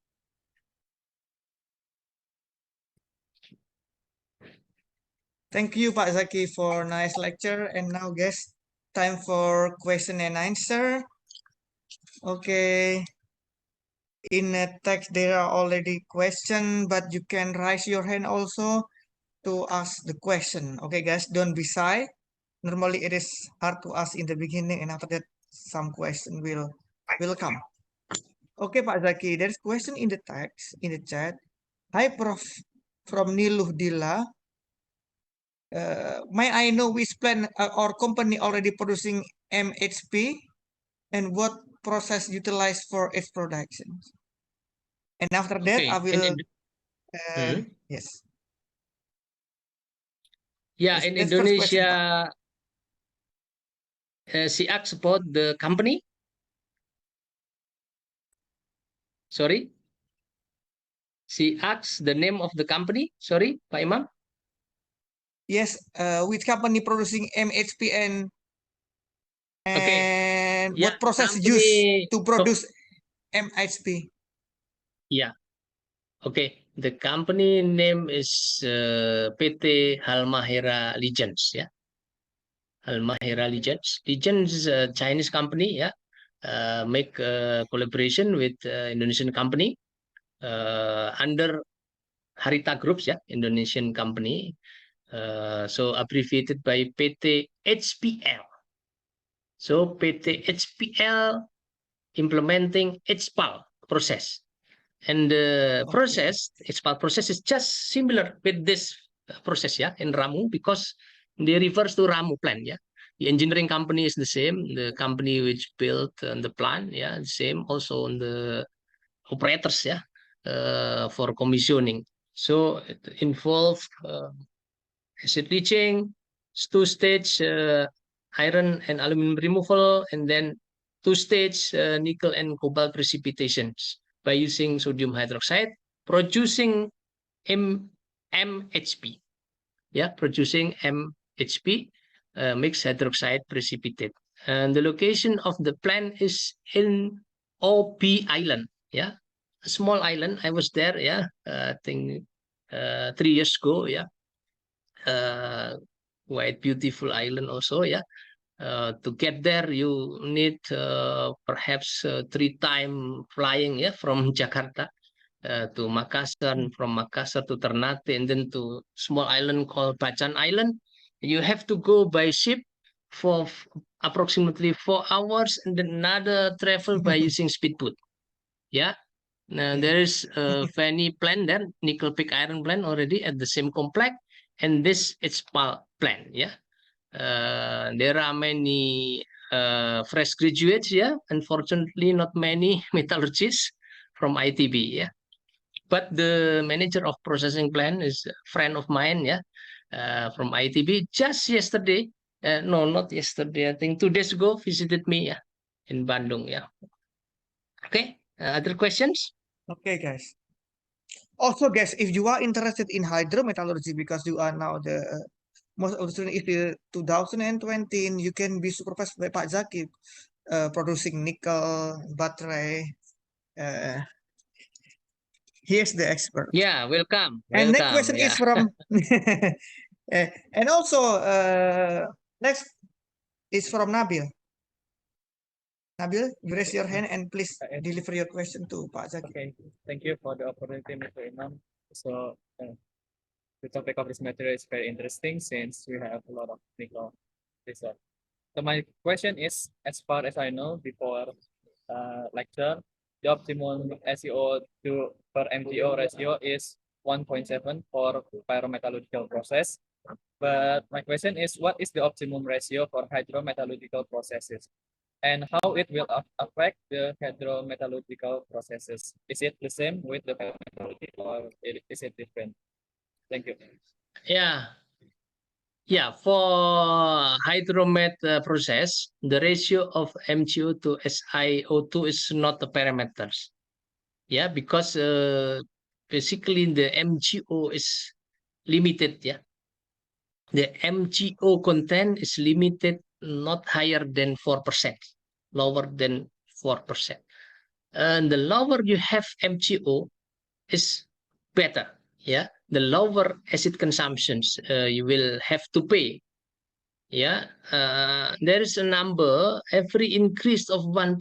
Thank you, Pak Zaki, for nice lecture. And now, guys, time for question and answer. Okay. In the text, there are already questions, but you can raise your hand also to ask the question. Okay, guys, don't be shy. Normally, it is hard to ask in the beginning, and after that, some question will come. Okay, Pak Zaki, there's question in the text, in the chat. Hi, Prof. From Niluh Dila. May I know which plant or company already producing MHP and what process utilized for its production? And after that, I will. Yes. Yeah, That's in first question, Indonesia, she asked about the company. Sorry, she asked the name of the company. Sorry, Pak Imam. Yes, which company producing MHP and Yeah, what process company, used to produce MHP? Yeah. Okay. The company name is PT Halmahera Legends. Yeah. Halmahera Legends. Legends is a Chinese company. Yeah. Make collaboration with Indonesian company under Harita Groups. Yeah. Indonesian company. So abbreviated by PT HPL. So PT HPL implementing HPAL process. And the process, HPAL process is just similar with this process, yeah, in Ramu, because they refers to Ramu plant, yeah. The engineering company is the same. The company which built the plant, yeah, the same. Also on the operators, yeah, for commissioning. So it involves acid leaching, two-stage iron and aluminum removal, and then two-stage nickel and cobalt precipitations by using sodium hydroxide, producing MHP. Yeah, producing MHP, mixed hydroxide precipitate. And the location of the plant is in OP Island. Yeah, a small island. I was there. Yeah, I think 3 years ago. Yeah, quite beautiful island also. Yeah. To get there, you need perhaps 3 times flying, yeah, from Jakarta to Makassar, and from Makassar to Ternate, and then to small island called Bacan Island. You have to go by ship for approximately 4 hours, and then another travel by using speedboat. Yeah. Now Yeah. there is a Fanny plant there, nickel pig iron plant already at the same complex, and this it's plant. Yeah. There are many fresh graduates, yeah. Unfortunately, not many metallurgists from ITB, yeah. But the manager of processing plant is a friend of mine, yeah, from ITB. Just yesterday, no, not yesterday. I think 2 days ago, visited me, yeah, in Bandung, yeah. Okay. Other questions? Okay, guys. Also, guys, if you are interested in hydrometallurgy because you are now the most of the student is the 2020, you can be supervised by Pak Zaki, producing nickel, battery. He is the expert. Yeah, welcome. And next Welcome. question Yeah. is from, and also next is from Nabil. Nabil, you raise your hand and please deliver your question to Pak Zaki. Okay, thank you for the opportunity, Mr. Imam. So the topic of this material is very interesting since we have a lot of nickel research. So my question is, as far as I know, before lecture, the optimum SEO to per MTO ratio is 1.7 for pyrometallurgical process. But my question is, what is the optimum ratio for hydrometallurgical processes? And how it will affect the hydrometallurgical processes? Is it the same with the pyrometallurgy or is it different? Thank you. Yeah. Yeah, for hydromet process, the ratio of MgO to SiO2 is not the parameters. Yeah, because basically the MgO is limited. Yeah, the MgO content is limited, not higher than 4%, lower than 4%. And the lower you have MgO is better. Yeah, the lower acid consumptions you will have to pay. Yeah, there is a number. Every increase of 1%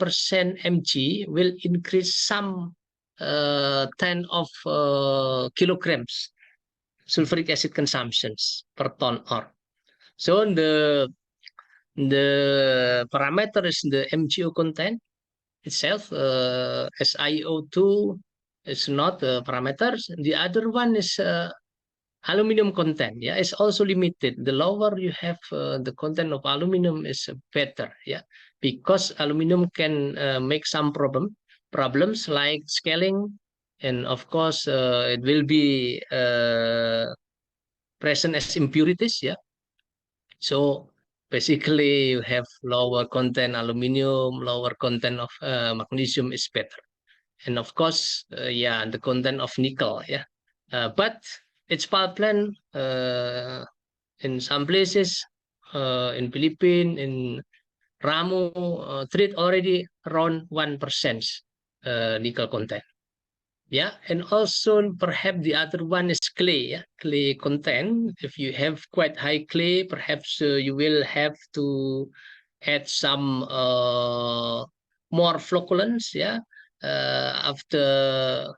Mg will increase some 10 of kilograms sulfuric acid consumptions per ton ore. So the parameter is the MgO content itself. SiO2 is not the parameters. The other one is aluminum content, yeah, is also limited. The lower you have the content of aluminum is better, yeah, because aluminum can make some problems like scaling, and of course it will be present as impurities, yeah. So basically you have lower content aluminum, lower content of magnesium is better, and of course yeah, the content of nickel, yeah. But its power plant in some places in Philippines, in Ramu, treat already around 1% nickel content. Yeah, and also perhaps the other one is clay. Yeah? Clay content. If you have quite high clay, perhaps you will have to add some more flocculants. Yeah, after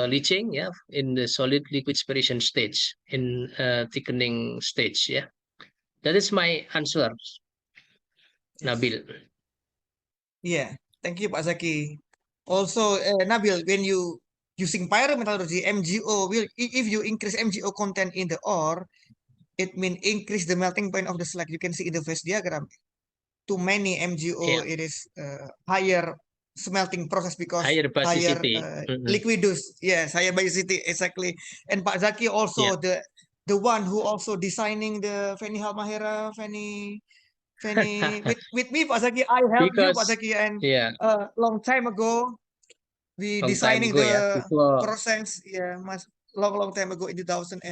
leaching. Yeah, in the solid liquid separation stage, in thickening stage. Yeah, that is my answer, Nabil. Yeah, thank you, Pak Zaki. Also, Nabil, when you using pyrometallurgy, MgO will if you increase MgO content in the ore, it means increase the melting point of the slag. You can see in the phase diagram. Too many MgO, Yeah. it is higher smelting process because Higher higher basicity. liquidus. Yes, higher basicity, exactly. And Pak Zaki also the one who also designing the Feni Halmahera, Feni with me, Pak Zaki. I helped you, Pak Because Zaki, and yeah, long time ago we long time designing ago, yeah, the before process. Yeah, much long time ago in 2008.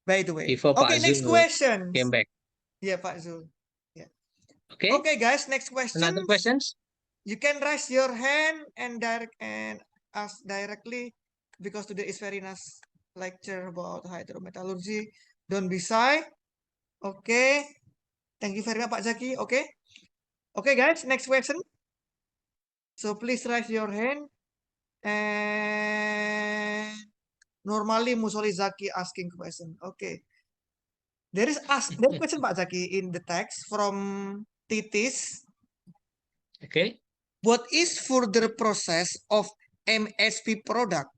By the way. before Okay, Pak next Zul question. came back. Yeah, Pak Zul. Yeah. Okay. Okay, guys, next question. Another questions? You can raise your hand and ask directly because today is very nice lecture about hydrometallurgy. Don't be shy. Okay. Thank you very much, Pak Zaki. Okay. Okay, guys, next question. So please raise your hand. And normally Musoli Zaki asking question. Okay. There is question, Pak Zaki, in the text from Titis. Okay. What is further process of MSP product?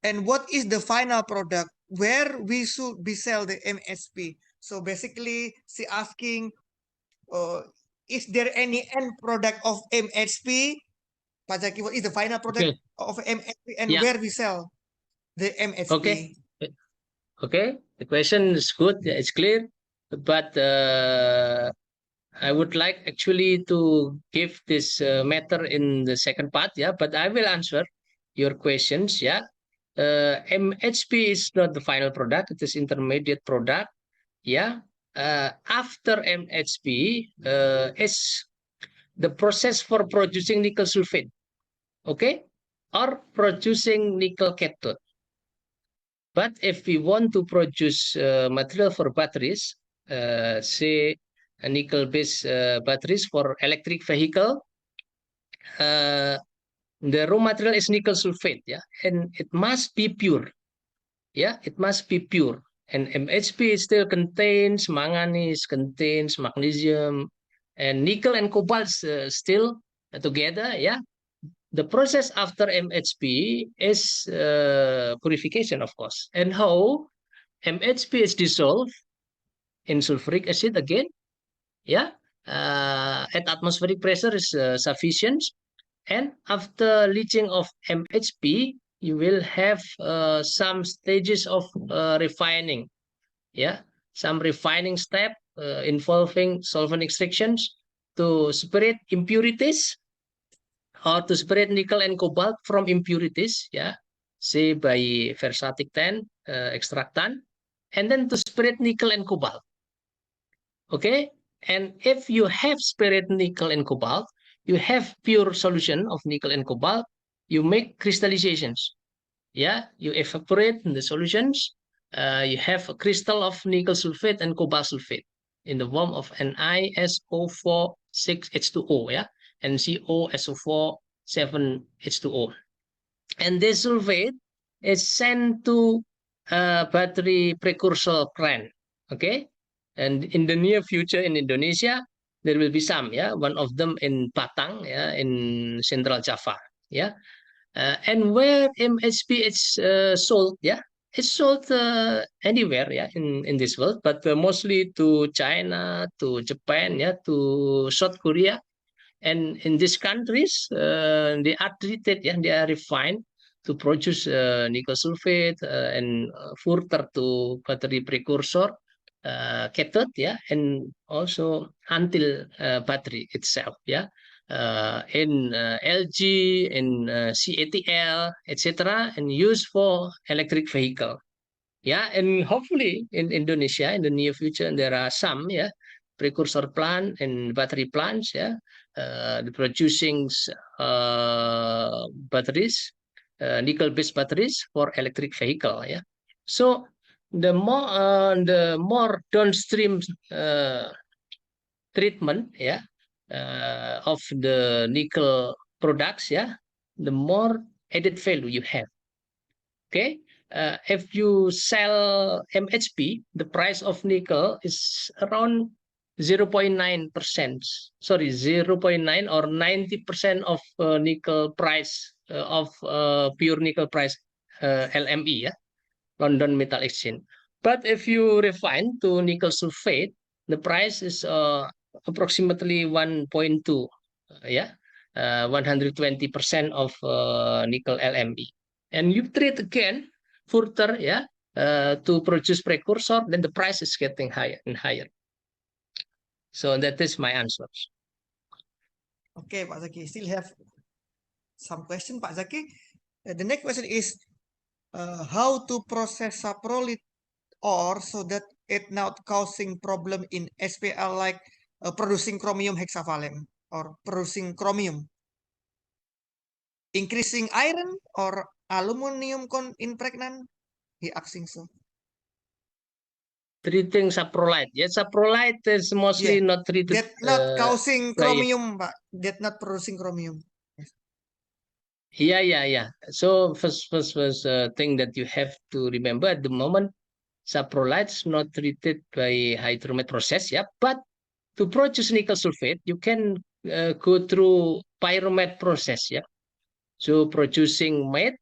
And what is the final product where we should be sell the MSP? So basically, she asking, is there any end product of MSP? Pak Zaki, what is the final product Okay. of MSP and Yeah. where we sell the MSP? Okay. Okay. The question is good. Yeah, it's clear. But I would like actually to give this matter in the second part. Yeah. But I will answer your questions. Yeah. MHP is not the final product. It is intermediate product. Yeah. After MHP is the process for producing nickel sulfate. Okay. Or producing nickel cathode. But if we want to produce material for batteries, say nickel-based batteries for electric vehicle, the raw material is nickel sulfate, yeah, and it must be pure, yeah, it must be pure. And MHP still contains manganese, contains magnesium, and nickel and cobalt still together, yeah. The process after MHP is purification, of course. And how MHP is dissolved in sulfuric acid again, yeah, at atmospheric pressure is sufficient. And after leaching of MHP, you will have some stages of refining, yeah, some refining step involving solvent extractions to separate impurities or to separate nickel and cobalt from impurities, yeah, say by Versatic 10 extractant, and then to separate nickel and cobalt. Okay, and if you have separate nickel and cobalt, you have pure solution of nickel and cobalt, you make crystallizations. Yeah, you evaporate the solutions, you have a crystal of nickel sulfate and cobalt sulfate in the form of NiSO4 6H2O, yeah, and COSO4 7H2O. And this sulfate is sent to battery precursor plant. Okay, and in the near future in Indonesia there will be some, yeah, one of them in Batang, yeah, in Central Java, yeah. And where MHP is sold, yeah, it's sold anywhere, yeah, in this world, but mostly to China, to Japan, yeah, to South Korea. And in these countries, they are treated, yeah, they are refined to produce nickel sulfate and further to battery precursor cathode, yeah, and also until battery itself, yeah, in LG, in CATL, etc., and used for electric vehicle. Yeah, and hopefully in Indonesia in the near future there are some, yeah, precursor plant and battery plants, yeah, the producing batteries, nickel-based batteries for electric vehicle, yeah. So the more downstream treatment, yeah, of the nickel products, yeah, the more added value you have. Okay, if you sell MHP, the price of nickel is around 0.9%. Sorry, 0.9 or 90% of nickel price of pure nickel price, LME, yeah, London Metal Exchange. But if you refine to nickel sulfate, the price is approximately 1.2, 120% of nickel LME. And you treat again further, to produce precursor, then the price is getting higher and higher. So that is my answer. Okay, Pak Zaki, still have some question, Pak Zaki. The next question is how to process saprolite ore so that it not causing problem in SPL like producing chromium hexavalent or producing chromium. Increasing iron or aluminum impregnant? He asking so. Treating saprolite. Yeah, saprolite is mostly Yeah, not treated that not causing by chromium, Pak. That not producing chromium. Yeah. So first thing that you have to remember at the moment, saprolite's not treated by hydromet process, but to produce nickel sulfate, you can go through pyromet process, So producing mate,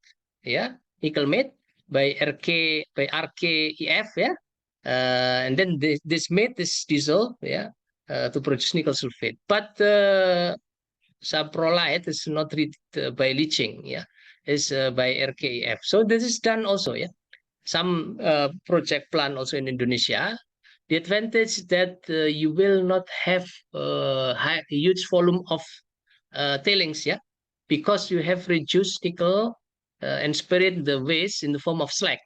nickel mate by RKEF, and then this mate is dissolved, to produce nickel sulfate. But saprolite is not treated by leaching, is by RKEF. So this is done also, some project plant also in Indonesia. The advantage that you will not have huge volume of tailings, because you have reduced nickel and spirit the waste in the form of slag.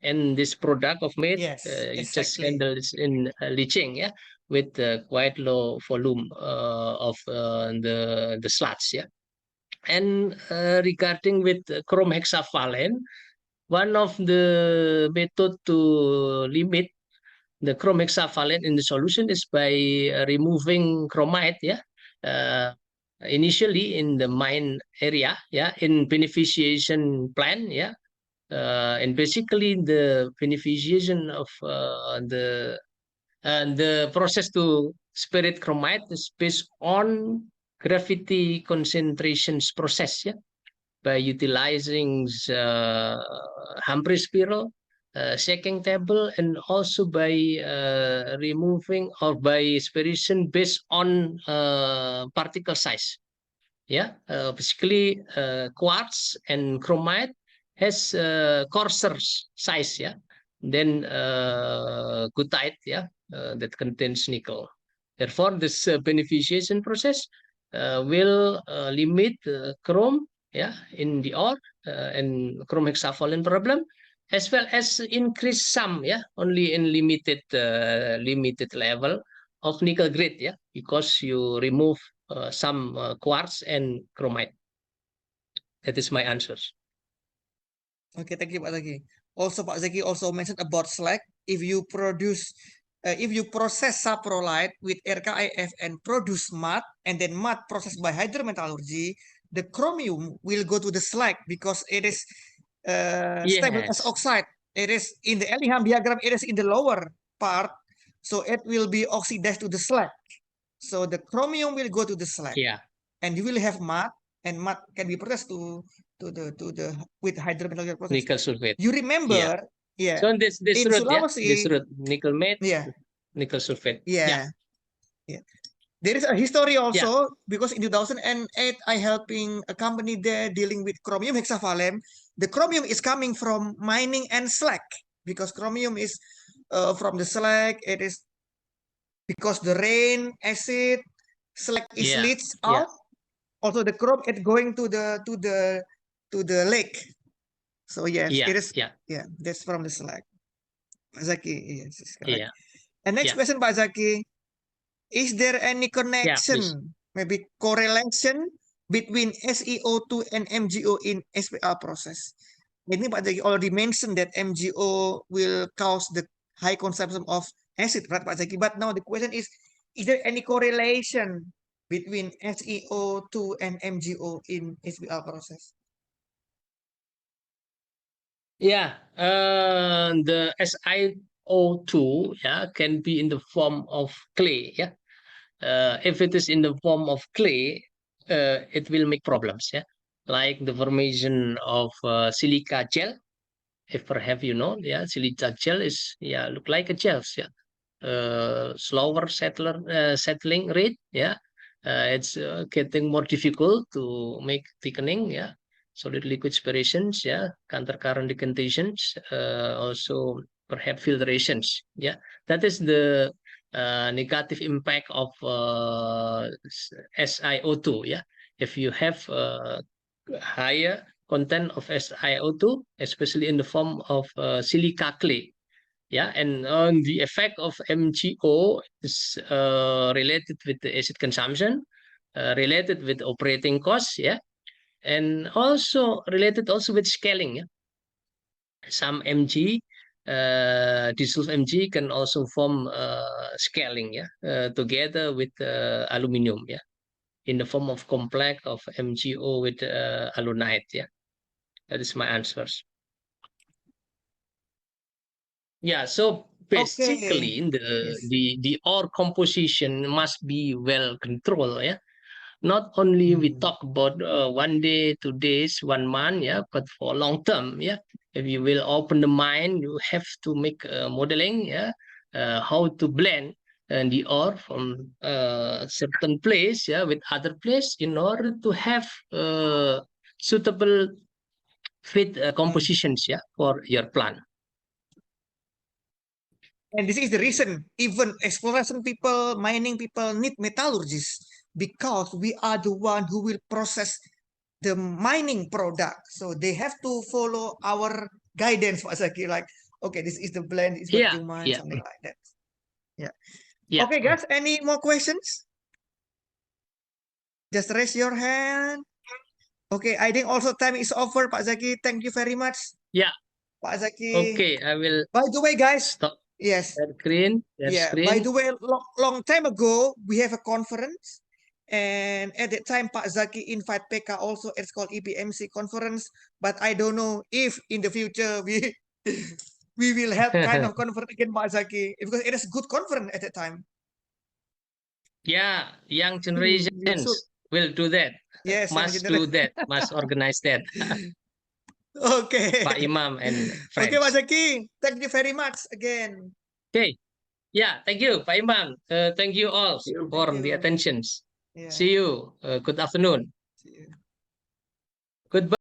And this product of made, Yes, you just exactly. handle this in leaching, with quite low volume of the sludge, And regarding with chrome hexavalent, one of the method to limit the chrome hexavalent in the solution is by removing chromite, initially in the mine area, in beneficiation plant, and basically the beneficiation of the process to spirit chromite is based on gravity concentrations process, by utilizing Humphrey spiral, shaking table, and also by removing or by aspiration based on particle size. Basically quartz and chromite has coarser size, than goethite, that contains nickel. Therefore, this beneficiation process will limit chrome, in the ore, and chrome hexavalent problem, as well as increase some, only in limited level of nickel grade, because you remove some quartz and chromite. That is my answers. Okay, thank you, Pak Zaki. Also, Pak Zaki also mentioned about slag. If you process saprolite with RKIF and produce mud, and then mud processed by hydrometallurgy, the chromium will go to the slag because it is stable as Yes. oxide. It is in the Ellingham diagram. It is in the lower part, so it will be oxidized to the slag. So the chromium will go to the slag, and you will have mud, and mud can be processed to the with hydrometallurgical process. Nickel sulfate. You remember, So this in route, Sulawesi, this route, nickel mate, yeah, nickel sulfate. yeah. There is a history also because in 2008 I helping a company there dealing with chromium hexavalent. The chromium is coming from mining and slag because chromium is from the slag. It is because the rain, acid, slag is leached out. Also, the chrome is going to the lake. So yes, it is. Yeah, that's from the slag. Pak Zaki, yes, it's correct. And next question, Pak Zaki. Is there any connection, maybe correlation between SiO2 and MgO in SPL process? Ini Pak Zaki already mentioned that MgO will cause the high consumption of acid, right, Pak Zaki? But now the question is there any correlation between SiO2 and MgO in SPL process? The SiO2, can be in the form of clay, if it is in the form of clay, it will make problems, like the formation of silica gel, ever have you known? Yeah, silica gel is look like a gel. Yeah, slower settling rate. Yeah, it's getting more difficult to make thickening. Yeah, solid liquid separations. Yeah, counter current decantations. Also perhaps filtrations. Yeah, that is the negative impact of SiO2. Yeah, if you have higher content of SiO2, especially in the form of silica clay. Yeah, and the effect of MgO is related with the acid consumption, related with operating costs, yeah, and also related also with scaling. Yeah, some Mg, dissolved Mg can also form scaling, yeah, together with aluminum, yeah, in the form of complex of MgO with alunite, yeah. That is my answers. Yeah, so Okay. basically Yes. the ore composition must be well controlled, yeah. Not only we Hmm. talk about 1 day, 2 days, 1 month, yeah, but for long term, yeah. If you will open the mind, you have to make modeling, yeah, how to blend the ore from certain place, yeah, with other place in order to have suitable fit Mm. compositions, yeah, for your plant. And this is the reason even exploration people, mining people need metallurgists because we are the one who will process the mining product. So they have to follow our guidance, Pak Zaki. Like, okay, this is the blend, it's what Yeah, you mine, yeah, something like that. Yeah. yeah. Okay, guys, any more questions? Just raise your hand. Okay, I think also time is over, Pak Zaki. Thank you very much, Yeah, Pak Zaki. okay. I will By the way, guys, stop yes, that yeah. By the screen. way, long time ago, we have a conference. And at that time, Pak Zaki invite PK also. It's called EPMC conference. But I don't know if in the future we we will have kind of conference again, Pak Zaki, because it is good conference at that time. Yeah, young You should. generations will do that. Yes, young Must do generation. that. Must organize that. Pak Okay. Imam and Okay, Pak friends. Zaki. Thank you very much again. Okay. Yeah, thank you, Pak Imam. Thank you all Thank for the you. attentions. Yeah. See you. Good afternoon. See you. Goodbye.